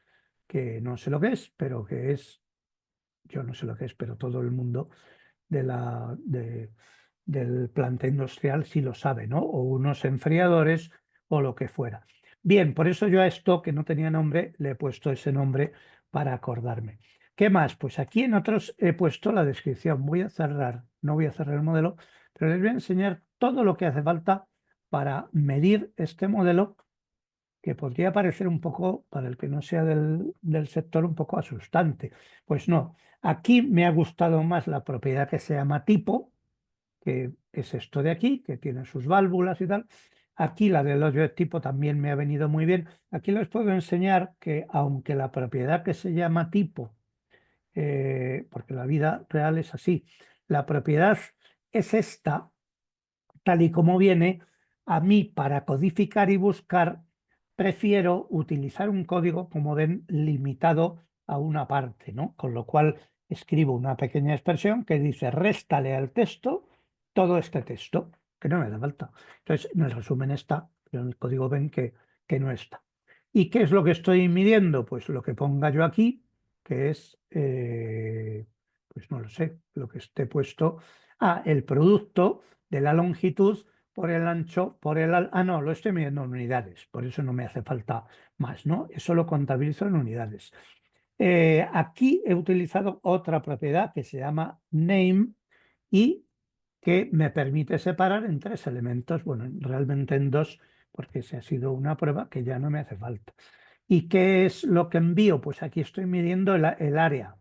que no sé lo que es, pero que es, yo no sé lo que es, pero todo el mundo del planta industrial sí lo sabe, ¿no? O unos enfriadores o lo que fuera. Bien, por eso yo a esto que no tenía nombre le he puesto ese nombre para acordarme. ¿Qué más? Pues aquí en otros he puesto la descripción. No voy a cerrar el modelo, pero les voy a enseñar todo lo que hace falta para medir este modelo, que podría parecer un poco, para el que no sea del sector, un poco asustante. Pues no, aquí me ha gustado más la propiedad que se llama tipo, que es esto de aquí, que tiene sus válvulas y tal. Aquí la del hoyo de tipo también me ha venido muy bien. Aquí les puedo enseñar que aunque la propiedad que se llama tipo, porque la vida real es así, la propiedad es esta, tal y como viene, a mí para codificar y buscar prefiero utilizar un código, como ven, limitado a una parte, ¿no? Con lo cual escribo una pequeña expresión que dice réstale al texto todo este texto, que no me da falta. Entonces, en el resumen está, pero en el código ven que no está. ¿Y qué es lo que estoy midiendo? Pues lo que ponga yo aquí, que es, pues no lo sé, lo que esté puesto. El producto de la longitud por el ancho, no, lo estoy midiendo en unidades, por eso no me hace falta más, ¿no? Eso lo contabilizo en unidades. Aquí he utilizado otra propiedad que se llama name y que me permite separar en 3 elementos, bueno, realmente en 2, porque esa ha sido una prueba que ya no me hace falta. ¿Y qué es lo que envío? Pues aquí estoy midiendo el área,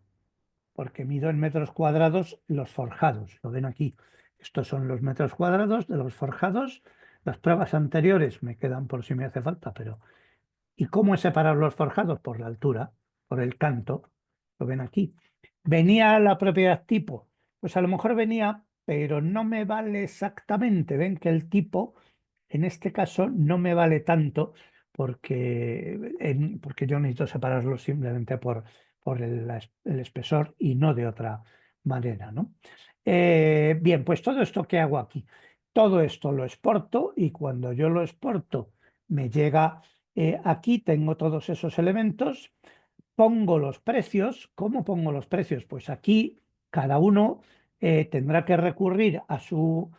porque mido en metros cuadrados los forjados, lo ven aquí. Estos son los metros cuadrados de los forjados. Las pruebas anteriores me quedan por si me hace falta, pero ¿y cómo he separado los forjados? Por la altura, por el canto, lo ven aquí. ¿Venía la propiedad tipo? Pues a lo mejor venía, pero no me vale exactamente. Ven que el tipo, en este caso, no me vale tanto porque yo necesito separarlo simplemente por el espesor y no de otra manera, ¿no? Bien, pues todo esto que hago aquí, todo esto lo exporto y cuando yo lo exporto me llega aquí, tengo todos esos elementos, pongo los precios. ¿Cómo pongo los precios? Pues aquí cada uno tendrá que recurrir a su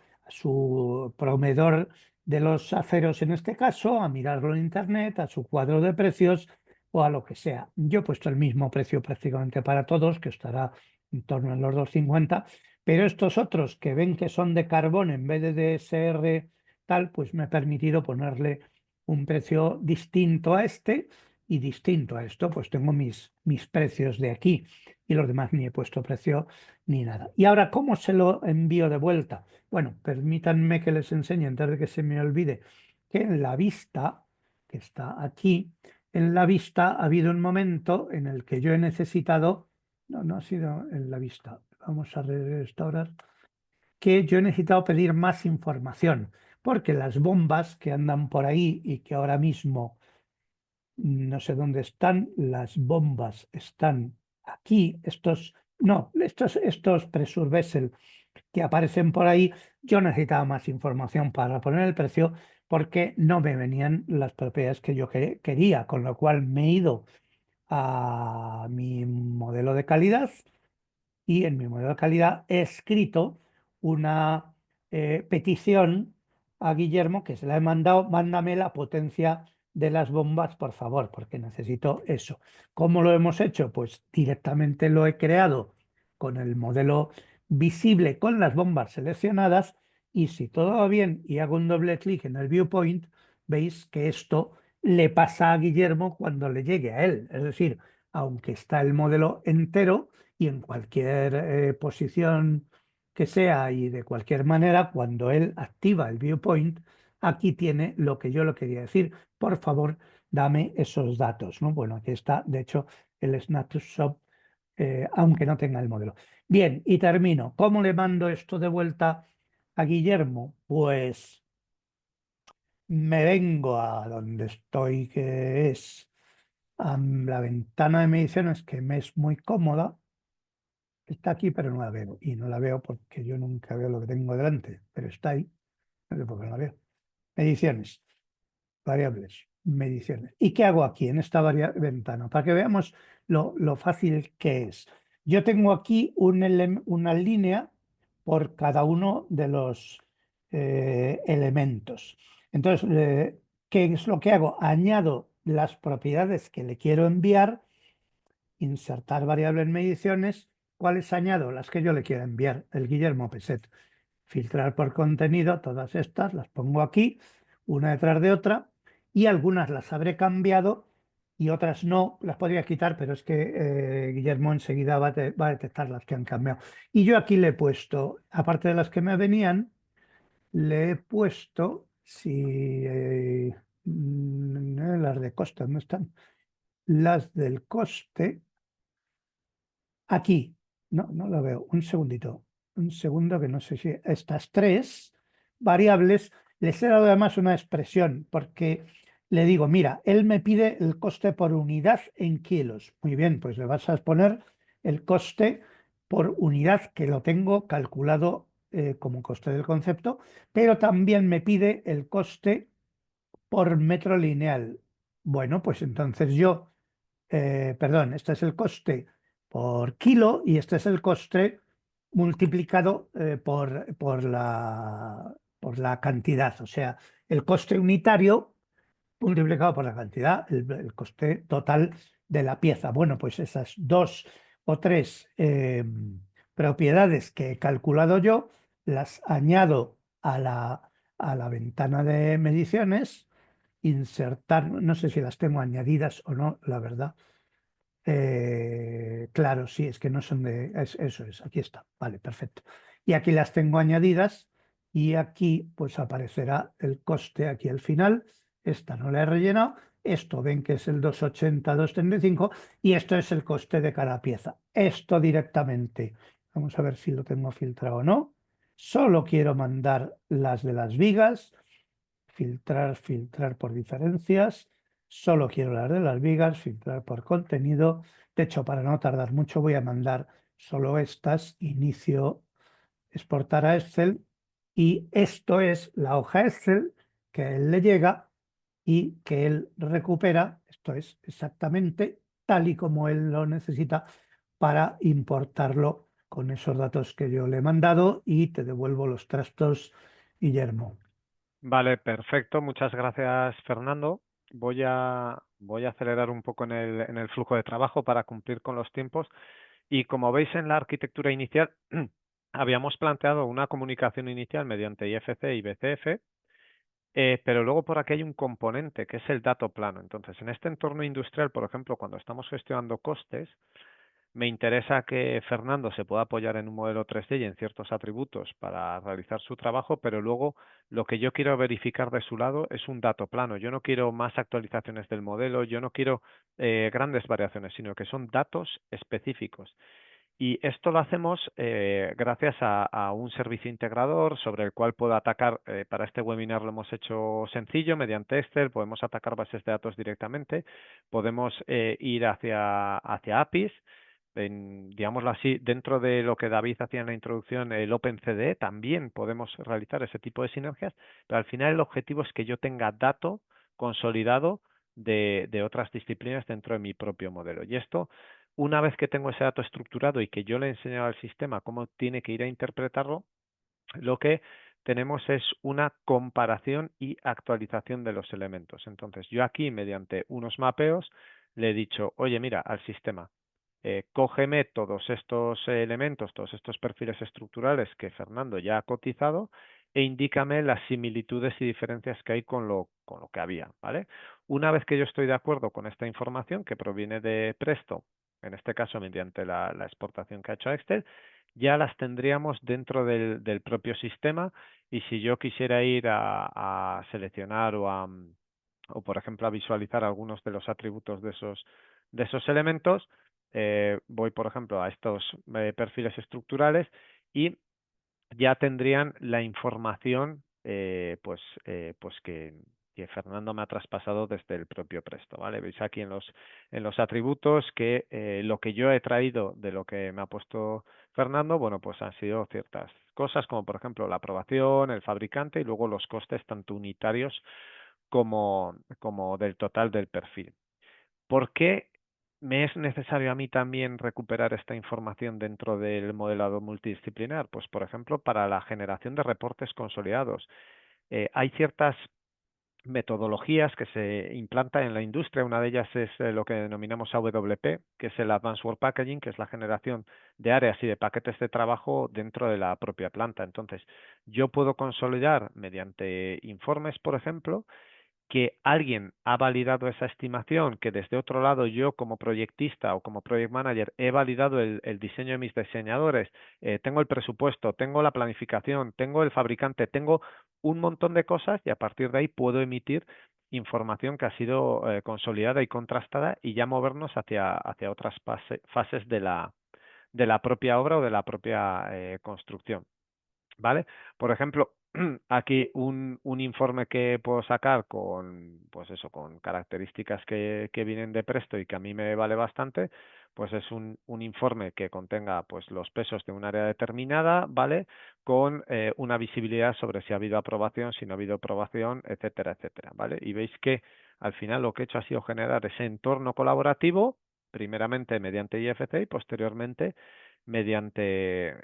proveedor de los aceros en este caso, a mirarlo en internet, a su cuadro de precios o a lo que sea. Yo he puesto el mismo precio prácticamente para todos, que estará en torno a los 2,50, pero estos otros que ven que son de carbón en vez de DSR tal, pues me he permitido ponerle un precio distinto a este y distinto a esto, pues tengo mis precios de aquí y los demás ni he puesto precio ni nada. Y ahora, ¿cómo se lo envío de vuelta? Bueno, permítanme que les enseñe antes de que se me olvide que en la vista, que está aquí, en la vista ha habido un momento en el que yo he necesitado, no ha sido en la vista, vamos a restaurar, que yo he necesitado pedir más información, porque las bombas que andan por ahí y que ahora mismo no sé dónde están, las bombas están aquí, estos pressure vessel que aparecen por ahí, yo necesitaba más información para poner el precio porque no me venían las propiedades que yo quería, con lo cual me he ido a mi modelo de calidad y en mi modelo de calidad he escrito una petición a Guillermo que se la he mandado, mándame la potencia de las bombas, por favor, porque necesito eso. ¿Cómo lo hemos hecho? Pues directamente lo he creado con el modelo visible con las bombas seleccionadas y si todo va bien y hago un doble clic en el viewpoint, veis que esto le pasa a Guillermo cuando le llegue a él. Es decir, aunque está el modelo entero, y en cualquier posición que sea y de cualquier manera, cuando él activa el viewpoint, aquí tiene lo que yo le quería decir. Por favor, dame esos datos, ¿no? Bueno, aquí está, de hecho, el snapshot, aunque no tenga el modelo. Bien, y termino. ¿Cómo le mando esto de vuelta a Guillermo? Pues me vengo a donde estoy, que es a la ventana de mediciones, que me es muy cómoda. Está aquí, pero no la veo. Y no la veo porque yo nunca veo lo que tengo delante, pero está ahí. No sé por qué no la veo. Mediciones, variables, mediciones. ¿Y qué hago aquí en esta ventana? Para que veamos lo fácil que es. Yo tengo aquí una línea por cada uno de los elementos. Entonces, ¿qué es lo que hago? Añado las propiedades que le quiero enviar, insertar variable en mediciones. ¿Cuáles añado? Las que yo le quiero enviar, el Guillermo Peset. Filtrar por contenido, todas estas las pongo aquí, una detrás de otra, y algunas las habré cambiado y otras no, las podría quitar, pero es que Guillermo enseguida va a detectar las que han cambiado. Y yo aquí le he puesto, aparte de las que me venían, le he puesto, las de coste, ¿dónde están? Las del coste. Aquí, no lo veo. Un segundito. Un segundo que no sé si estas tres variables les he dado además una expresión porque le digo, mira, él me pide el coste por unidad en kilos. Muy bien, pues le vas a poner el coste por unidad que lo tengo calculado como coste del concepto, pero también me pide el coste por metro lineal. Bueno, pues entonces yo perdón, este es el coste por kilo y este es el coste multiplicado por la cantidad, o sea, el coste unitario multiplicado por la cantidad, el coste total de la pieza. Bueno, pues esas dos o tres propiedades que he calculado yo, las añado a la ventana de mediciones, insertar, no sé si las tengo añadidas o no, la verdad. Claro, sí, es que no son eso es, aquí está, vale, perfecto. Y aquí las tengo añadidas y aquí pues aparecerá el coste aquí al final. Esta no la he rellenado, esto ven que es el 280, 235 y esto es el coste de cada pieza. Esto directamente, vamos a ver si lo tengo filtrado o no. Solo quiero mandar las de las vigas, filtrar por diferencias. Solo quiero las de las vigas, filtrar por contenido. De hecho, para no tardar mucho, voy a mandar solo estas. Inicio, exportar a Excel. Y esto es la hoja Excel que a él le llega y que él recupera. Esto es exactamente tal y como él lo necesita para importarlo con esos datos que yo le he mandado y te devuelvo los trastos, Guillermo. Vale, perfecto. Muchas gracias, Fernando. Voy a acelerar un poco en el flujo de trabajo para cumplir con los tiempos. Y como veis en la arquitectura inicial, habíamos planteado una comunicación inicial mediante IFC y BCF, pero luego por aquí hay un componente que es el dato plano. Entonces, en este entorno industrial, por ejemplo, cuando estamos gestionando costes, me interesa que Fernando se pueda apoyar en un modelo 3D y en ciertos atributos para realizar su trabajo, pero luego lo que yo quiero verificar de su lado es un dato plano. Yo no quiero más actualizaciones del modelo, yo no quiero grandes variaciones, sino que son datos específicos. Y esto lo hacemos gracias a un servicio integrador sobre el cual puedo atacar, para este webinar lo hemos hecho sencillo, mediante Excel, podemos atacar bases de datos directamente, podemos ir hacia APIs, digámoslo así, dentro de lo que David hacía en la introducción, el OpenCDE, también podemos realizar ese tipo de sinergias, pero al final el objetivo es que yo tenga dato consolidado de otras disciplinas dentro de mi propio modelo. Y esto, una vez que tengo ese dato estructurado y que yo le he enseñado al sistema cómo tiene que ir a interpretarlo, lo que tenemos es una comparación y actualización de los elementos. Entonces, yo aquí, mediante unos mapeos, le he dicho, oye, mira, al sistema, cógeme todos estos elementos, todos estos perfiles estructurales que Fernando ya ha cotizado e indícame las similitudes y diferencias que hay con lo que había, ¿vale? Una vez que yo estoy de acuerdo con esta información que proviene de Presto, en este caso mediante la exportación que ha hecho a Excel, ya las tendríamos dentro del propio sistema, y si yo quisiera ir a seleccionar o por ejemplo a visualizar algunos de los atributos de esos elementos, voy por ejemplo a estos perfiles estructurales y ya tendrían la información pues que Fernando me ha traspasado desde el propio Presto, ¿vale? Veis aquí en los atributos que lo que yo he traído de lo que me ha puesto Fernando, bueno, pues han sido ciertas cosas como por ejemplo la aprobación, el fabricante y luego los costes tanto unitarios como del total del perfil. ¿Por qué me es necesario a mí también recuperar esta información dentro del modelado multidisciplinar? Pues, por ejemplo, para la generación de reportes consolidados. Hay ciertas metodologías que se implantan en la industria. Una de ellas es lo que denominamos AWP, que es el Advanced Work Packaging, que es la generación de áreas y de paquetes de trabajo dentro de la propia planta. Entonces, yo puedo consolidar mediante informes, por ejemplo, que alguien ha validado esa estimación, que desde otro lado yo como proyectista o como project manager he validado el diseño de mis diseñadores, tengo el presupuesto, tengo la planificación, tengo el fabricante, tengo un montón de cosas, y a partir de ahí puedo emitir información que ha sido consolidada y contrastada, y ya movernos hacia otras fases de la propia obra o de la propia construcción. ¿Vale? Por ejemplo, aquí un informe que puedo sacar con, pues eso, con características que vienen de Presto y que a mí me vale bastante, pues es un informe que contenga pues los pesos de un área determinada, ¿vale? Con una visibilidad sobre si ha habido aprobación, si no ha habido aprobación, etcétera, etcétera, ¿vale? Y veis que al final lo que he hecho ha sido generar ese entorno colaborativo, primeramente mediante IFC y posteriormente mediante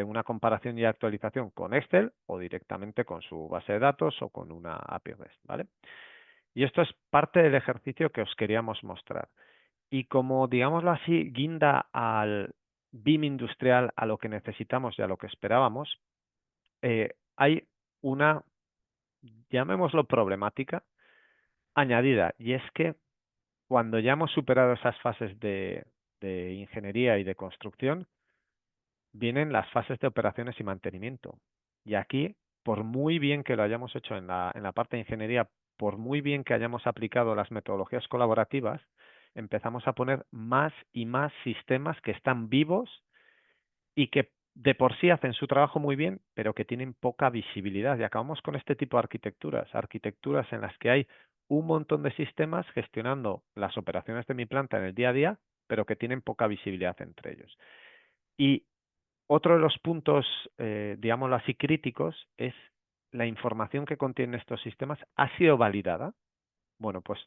una comparación y actualización con Excel o directamente con su base de datos o con una API REST, ¿vale? Y esto es parte del ejercicio que os queríamos mostrar. Y como, digámoslo así, guinda al BIM industrial, a lo que necesitamos y a lo que esperábamos, hay una, llamémoslo problemática, añadida, y es que cuando ya hemos superado esas fases de ingeniería y de construcción, vienen las fases de operaciones y mantenimiento. Y aquí, por muy bien que lo hayamos hecho en la parte de ingeniería, por muy bien que hayamos aplicado las metodologías colaborativas, empezamos a poner más y más sistemas que están vivos y que de por sí hacen su trabajo muy bien, pero que tienen poca visibilidad. Y acabamos con este tipo de arquitecturas en las que hay un montón de sistemas gestionando las operaciones de mi planta en el día a día, pero que tienen poca visibilidad entre ellos. Y otro de los puntos, digámoslo así, críticos, es la información que contienen estos sistemas ha sido validada. Bueno, pues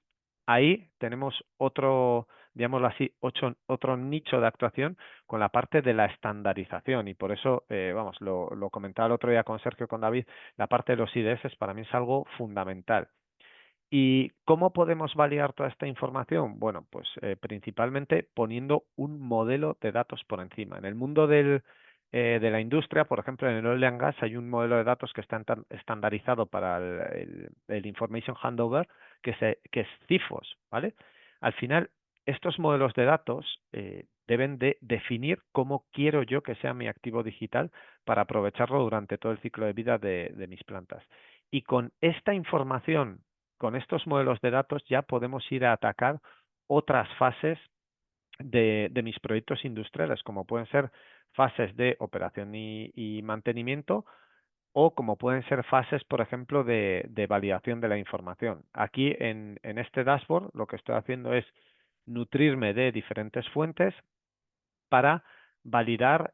ahí tenemos otro, digámoslo así, otro nicho de actuación con la parte de la estandarización. Y por eso, vamos, lo comentaba el otro día con Sergio, con David, la parte de los IDS para mí es algo fundamental. ¿Y cómo podemos validar toda esta información? Bueno, pues principalmente poniendo un modelo de datos por encima. En el mundo de la industria, por ejemplo, en el oil and gas hay un modelo de datos que está estandarizado para el Information Handover, que es CIFOS, ¿vale? Al final, estos modelos de datos deben de definir cómo quiero yo que sea mi activo digital para aprovecharlo durante todo el ciclo de vida de mis plantas. Y con esta información, con estos modelos de datos, ya podemos ir a atacar otras fases de mis proyectos industriales, como pueden ser fases de operación y mantenimiento, o como pueden ser fases, por ejemplo, de validación de la información. Aquí en este dashboard lo que estoy haciendo es nutrirme de diferentes fuentes para validar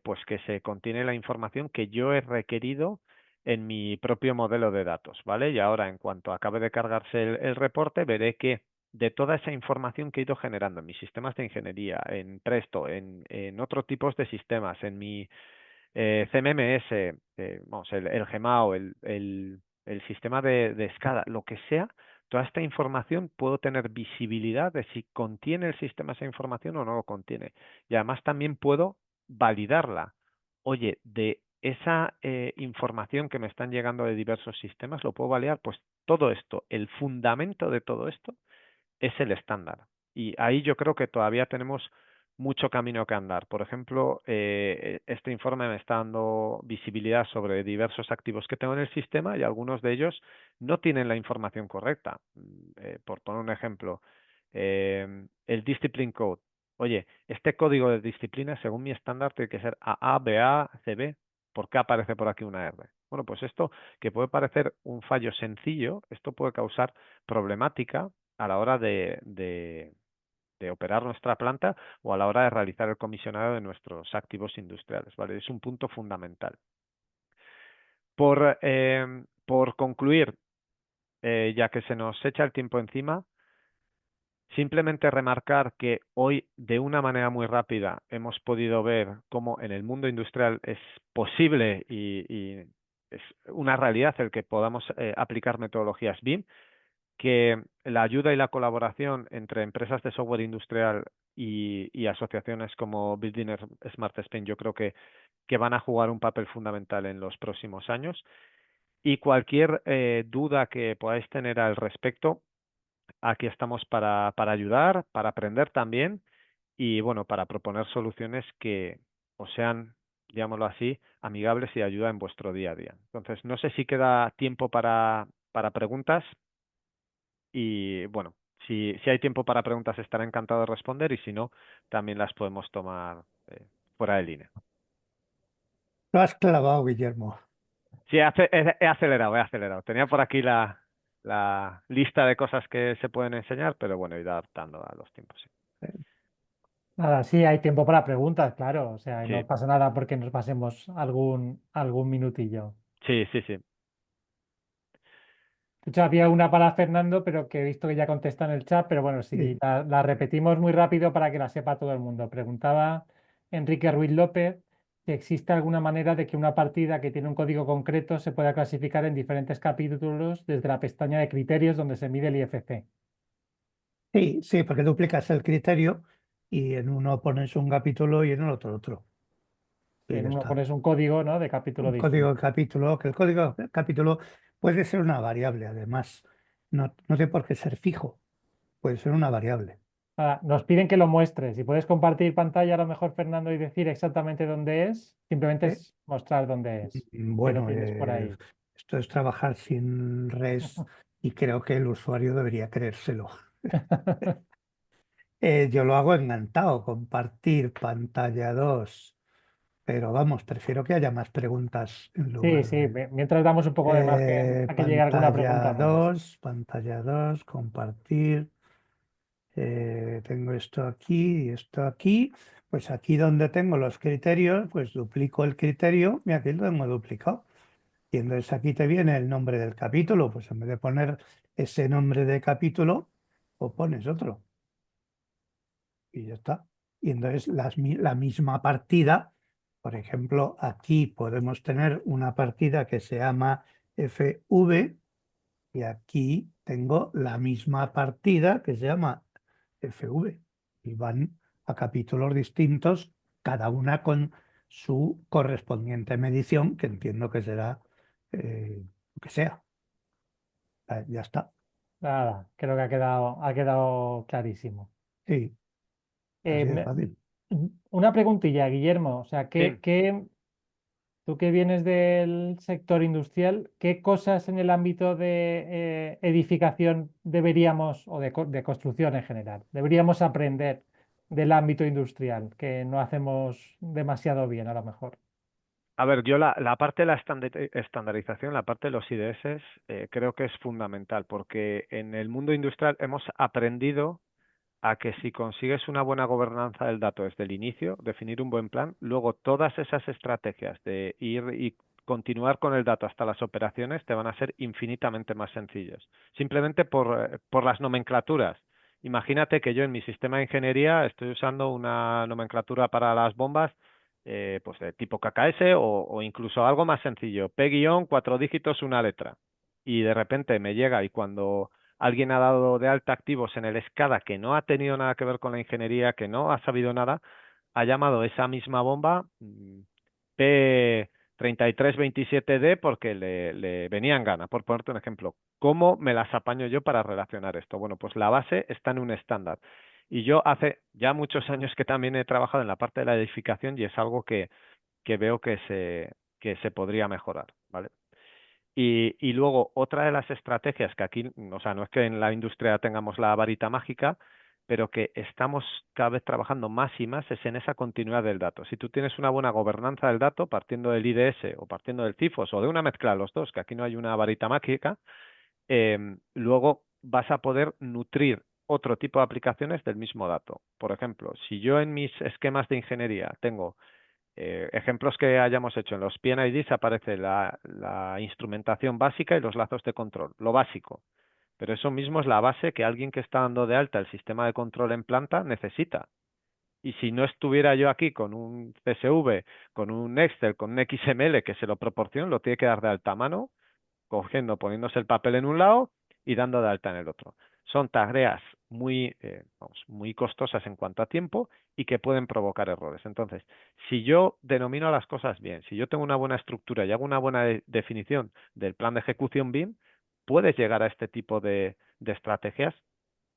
pues que se contiene la información que yo he requerido en mi propio modelo de datos, ¿vale? Y ahora, en cuanto acabe de cargarse el reporte, veré que de toda esa información que he ido generando en mis sistemas de ingeniería, en Presto, en otros tipos de sistemas, en mi CMMS, vamos, el GMAO, el sistema de SCADA, lo que sea, toda esta información puedo tener visibilidad de si contiene el sistema esa información o no lo contiene. Y además también puedo validarla. Oye, de esa información que me están llegando de diversos sistemas, lo puedo validar. Pues todo esto, el fundamento de todo esto es el estándar. Y ahí yo creo que todavía tenemos mucho camino que andar. Por ejemplo, este informe me está dando visibilidad sobre diversos activos que tengo en el sistema y algunos de ellos no tienen la información correcta. Por poner un ejemplo, el Discipline Code. Oye, este código de disciplina, según mi estándar, tiene que ser AA, BA, CB. ¿Por qué aparece por aquí una R? Bueno, pues esto, que puede parecer un fallo sencillo, esto puede causar problemática a la hora de operar nuestra planta o a la hora de realizar el comisionado de nuestros activos industriales, ¿vale? Es un punto fundamental. Por concluir, ya que se nos echa el tiempo encima, simplemente remarcar que hoy, de una manera muy rápida, hemos podido ver cómo en el mundo industrial es posible y es una realidad el que podamos aplicar metodologías BIM, que la ayuda y la colaboración entre empresas de software industrial y asociaciones como Building Smart Spain yo creo que van a jugar un papel fundamental en los próximos años. Y cualquier duda que podáis tener al respecto, aquí estamos para ayudar, para aprender también y bueno, para proponer soluciones que os sean, digámoslo así, amigables y de ayuda en vuestro día a día. Entonces, no sé si queda tiempo para preguntas. Y bueno, si hay tiempo para preguntas, estaré encantado de responder y si no, también las podemos tomar fuera de línea. Lo has clavado, Guillermo. Sí, he acelerado, he acelerado. Tenía por aquí la lista de cosas que se pueden enseñar, pero bueno, he ido adaptando a los tiempos. Sí, Nada, sí, hay tiempo para preguntas, claro. O sea, sí, no pasa nada porque nos pasemos algún minutillo. sí, sí, sí. De hecho, había una para Fernando, pero que he visto que ya contesta en el chat, pero bueno, si Sí, la repetimos muy rápido para que la sepa todo el mundo. Preguntaba Enrique Ruiz López si existe alguna manera de que una partida que tiene un código concreto se pueda clasificar en diferentes capítulos desde la pestaña de criterios donde se mide el IFC. sí, sí, porque duplicas el criterio y en uno pones un capítulo y en el otro. Y Y en ya uno está. pones un código, ¿no?, de capítulo Un código distinto. de capítulo, que el código de capítulo puede ser una variable, además. No tiene por qué ser fijo, puede ser una variable. Nos piden que lo muestres. Si puedes compartir pantalla, a lo mejor, Fernando, y decir exactamente dónde es, simplemente ¿Eh? es mostrar dónde es, que lo Bueno, tienes por ahí. esto es trabajar sin res y creo que el usuario debería creérselo. Yo lo hago encantado, compartir pantalla 2, pero vamos, prefiero que haya más preguntas en Sí, lugar sí, de mientras damos un poco de margen a que llegue alguna pregunta más. pantalla 2, compartir. Tengo esto aquí y esto aquí. Pues aquí donde tengo los criterios, pues duplico el criterio y aquí lo tengo duplicado. Y entonces aquí te viene el nombre del capítulo, pues en vez de poner ese nombre de capítulo, o pones otro y ya está. Y entonces la misma partida, por ejemplo, aquí podemos tener una partida que se llama FV y aquí tengo la misma partida que se llama FV y van a capítulos distintos, cada una con su correspondiente medición, que entiendo que será lo que sea. Ya está. Nada, creo que ha quedado clarísimo. Sí, Eh, así de me- fácil. una preguntilla, Guillermo. O sea, Sí. tú que vienes del sector industrial, ¿qué cosas en el ámbito de edificación deberíamos, o de construcción en general, deberíamos aprender del ámbito industrial que no hacemos demasiado bien a lo mejor? A ver, yo la parte de la estandarización, la parte de los IDS, creo que es fundamental, porque en el mundo industrial hemos aprendido a que si consigues una buena gobernanza del dato desde el inicio, definir un buen plan, luego todas esas estrategias de ir y continuar con el dato hasta las operaciones te van a ser infinitamente más sencillos. Simplemente por las nomenclaturas. Imagínate que yo en mi sistema de ingeniería estoy usando una nomenclatura para las bombas pues de tipo KKS o incluso algo más sencillo, P-, 4 dígitos, una letra. Y de repente me llega y cuando alguien ha dado de alta activos en el SCADA que no ha tenido nada que ver con la ingeniería, que no ha sabido nada, ha llamado esa misma bomba P3327D porque le venía en gana, por ponerte un ejemplo. ¿Cómo me las apaño yo para relacionar esto? Bueno, pues la base está en un estándar. Y yo hace ya muchos años que también he trabajado en la parte de la edificación y es algo que veo que se podría mejorar, ¿vale? Y luego, otra de las estrategias que aquí, o sea, no es que en la industria tengamos la varita mágica, pero que estamos cada vez trabajando más y más es en esa continuidad del dato. Si tú tienes una buena gobernanza del dato, partiendo del IDS o partiendo del CIFOS o de una mezcla de los dos, que aquí no hay una varita mágica, luego vas a poder nutrir otro tipo de aplicaciones del mismo dato. Por ejemplo, si yo en mis esquemas de ingeniería tengo ejemplos que hayamos hecho en los PNIDs, aparece la instrumentación básica y los lazos de control, lo básico. Pero eso mismo es la base que alguien que está dando de alta el sistema de control en planta necesita. Y si no estuviera yo aquí con un CSV, con un Excel, con un XML que se lo proporcione, lo tiene que dar de alta a mano, cogiendo, poniéndose el papel en un lado y dando de alta en el otro. Son tareas muy costosas en cuanto a tiempo y que pueden provocar errores. Entonces, si yo denomino las cosas bien, si yo tengo una buena estructura y hago una buena definición del plan de ejecución BIM, puedes llegar a este tipo de estrategias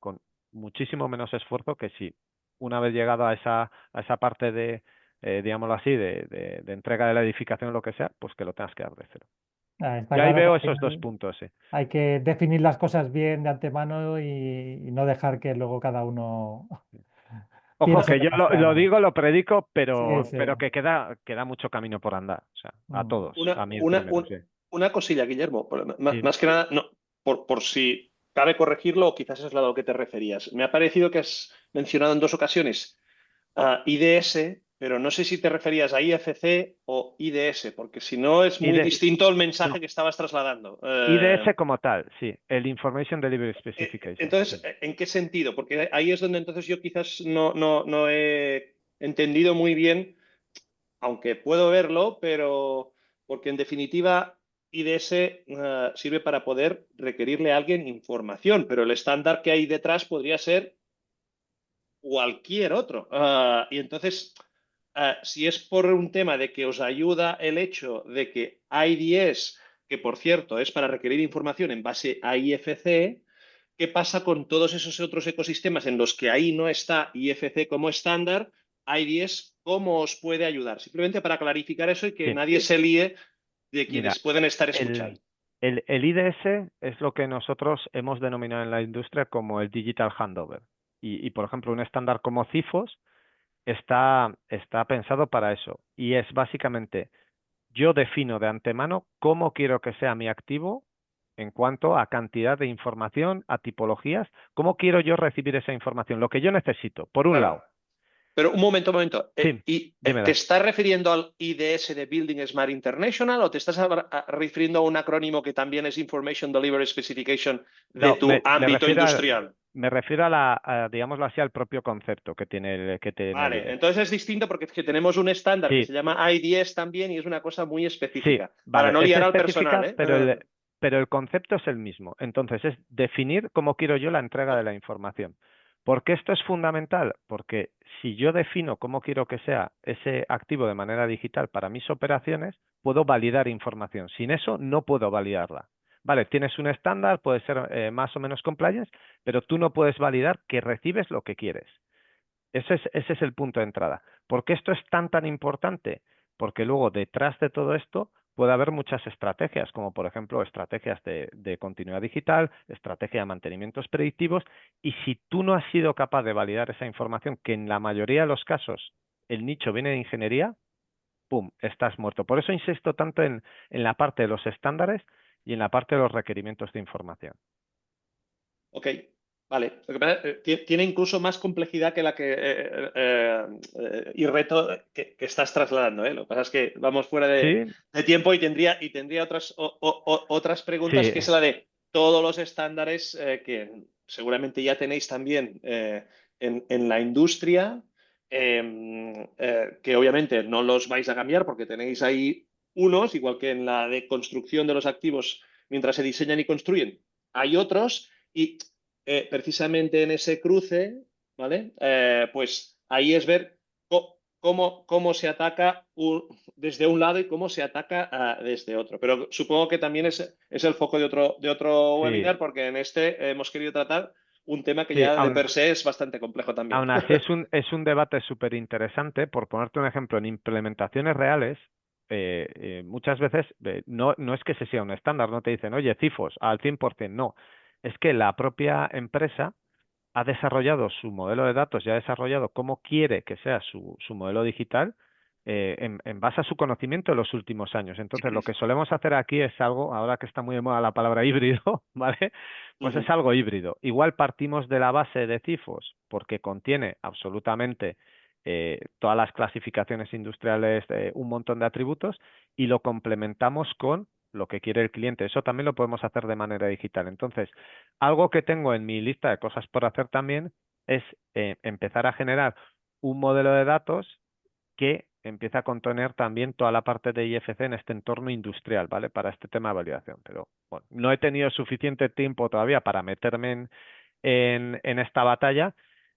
con muchísimo menos esfuerzo que si una vez llegado a esa parte de, digámoslo así, de entrega de la edificación o lo que sea, pues que lo tengas que dar de cero. Está Yo ahí claro que veo al esos dos final puntos, sí. hay que definir las cosas bien de antemano y no dejar que luego cada uno Ojo, piense que yo demasiado lo más. digo, lo predico, Sí, pero sí. que queda mucho camino por andar. O sea, a Mm. todos, Una, a mí el una, primero, un- sí. una cosilla, Guillermo, Sí. más que nada, no, por si cabe corregirlo o quizás es a lo que te referías. Me ha parecido que has mencionado en dos ocasiones IDS, pero no sé si te referías a IFC o IDS, porque si no es muy ID, distinto el mensaje no, que estabas trasladando. IDS como tal, sí. El Information Delivery Specification. Entonces, Sí. ¿en qué sentido? Porque ahí es donde entonces yo quizás no he entendido muy bien, aunque puedo verlo, pero porque en definitiva IDS sirve para poder requerirle a alguien información, pero el estándar que hay detrás podría ser cualquier otro. Y entonces, si es por un tema de que os ayuda el hecho de que IDS, que por cierto es para requerir información en base a IFC, ¿qué pasa con todos esos otros ecosistemas en los que ahí no está IFC como estándar? IDS, ¿cómo os puede ayudar? Simplemente para clarificar eso y que Sí. nadie se líe de Mira, quienes pueden estar el, escuchando. el IDS es lo que nosotros hemos denominado en la industria como el Digital Handover. Por ejemplo, un estándar como CIFOS está pensado para eso. Y es básicamente yo defino de antemano cómo quiero que sea mi activo en cuanto a cantidad de información, a tipologías, cómo quiero yo recibir esa información, lo que yo necesito, por un Claro. lado. Pero un momento. Sí, ¿Y dime, te David. estás refiriendo al IDS de Building Smart International o te estás refiriendo a un acrónimo que también es Information Delivery Specification de No, tu me ámbito refiero industrial? me refiero digámoslo así, al propio concepto que tiene el Vale, IDE. entonces es distinto porque es que tenemos un estándar que Sí, se llama IDS también y es una cosa muy sí, específica, para vale, no es liar al personal, específica, ¿eh? pero el concepto es el mismo. Entonces, es definir cómo quiero yo la entrega de la información. ¿Por qué esto es fundamental? Porque si yo defino cómo quiero que sea ese activo de manera digital para mis operaciones, puedo validar información. Sin eso, no puedo validarla. Vale, tienes un estándar, puede ser más o menos compliance, pero tú no puedes validar que recibes lo que quieres. Ese es el punto de entrada. ¿Por qué esto es tan importante? Porque luego detrás de todo esto puede haber muchas estrategias, como por ejemplo estrategias de continuidad digital, estrategia de mantenimientos predictivos, y si tú no has sido capaz de validar esa información, que en la mayoría de los casos el nicho viene de ingeniería, ¡pum!, estás muerto. Por eso insisto tanto en la parte de los estándares y en la parte de los requerimientos de información. Ok, vale. Lo que pasa, tiene incluso más complejidad que la que y reto que estás trasladando, ¿eh? Lo que pasa es que vamos fuera Sí, de tiempo y tendría otras preguntas, sí, que es la de todos los estándares que seguramente ya tenéis también en la industria, que obviamente no los vais a cambiar porque tenéis ahí unos, igual que en la de construcción de los activos mientras se diseñan y construyen. Hay otros y precisamente en ese cruce, ¿vale? Pues ahí es ver cómo se ataca desde un lado y cómo se ataca desde otro. Pero supongo que también es el foco de otro sí, webinar, porque en este hemos querido tratar un tema que sí. ya de per se es bastante complejo también. Aún así es un debate súper interesante. Por ponerte un ejemplo, en implementaciones reales, muchas veces no es que se sea un estándar, no te dicen, oye, CIFOS al 100%, no. Es que la propia empresa ha desarrollado su modelo de datos y ha desarrollado cómo quiere que sea su modelo digital en base a su conocimiento de los últimos años. Entonces, lo que solemos hacer aquí es algo, ahora que está muy de moda la palabra híbrido, ¿vale? Pues es Ujú. algo híbrido. Igual partimos de la base de CIFOS porque contiene absolutamente todas las clasificaciones industriales, un montón de atributos, y lo complementamos con lo que quiere el cliente. Eso también lo podemos hacer de manera digital. Entonces, algo que tengo en mi lista de cosas por hacer también es empezar a generar un modelo de datos que empieza a contener también toda la parte de IFC en este entorno industrial, ¿vale? Para este tema de validación. Pero bueno, no he tenido suficiente tiempo todavía para meterme en esta batalla,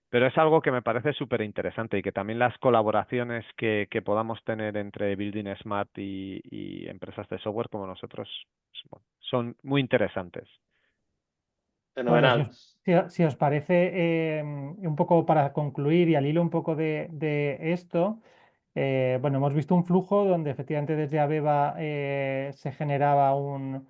pero es algo que me parece súper interesante y que también las colaboraciones que podamos tener entre Building Smart y empresas de software como nosotros, bueno, son muy interesantes. Bueno, si Fenomenal. si os parece, un poco para concluir y al hilo un poco de esto, bueno, hemos visto un flujo donde efectivamente desde Abeba se generaba un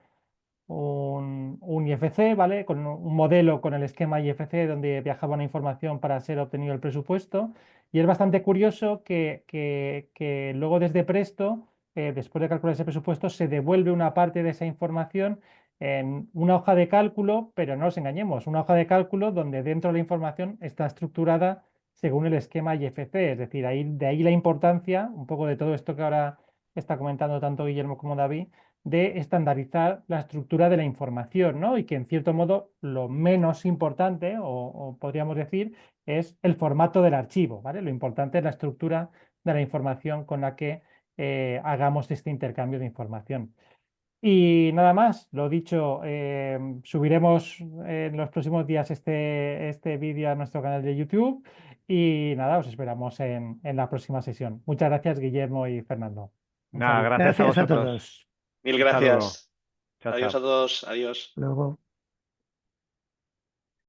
IFC, ¿vale? Con un modelo con el esquema IFC donde viajaba una información para ser obtenido el presupuesto. Y es bastante curioso que luego desde Presto, después de calcular ese presupuesto, se devuelve una parte de esa información en una hoja de cálculo, pero no nos engañemos, una hoja de cálculo donde dentro de la información está estructurada según el esquema IFC. Es decir, de ahí la importancia, un poco de todo esto que ahora está comentando tanto Guillermo como David, de estandarizar la estructura de la información, ¿no? Y que en cierto modo lo menos importante, o podríamos decir, es el formato del archivo, ¿vale? Lo importante es la estructura de la información con la que hagamos este intercambio de información. Y nada más, lo dicho, subiremos en los próximos días este vídeo a nuestro canal de YouTube y nada, os esperamos en la próxima sesión. Muchas gracias, Guillermo y Fernando. Un Nada, saludo. gracias a Gracias a vosotros. todos. Mil Un saludo. gracias. Chao, Adiós chao. a todos. Adiós. Luego.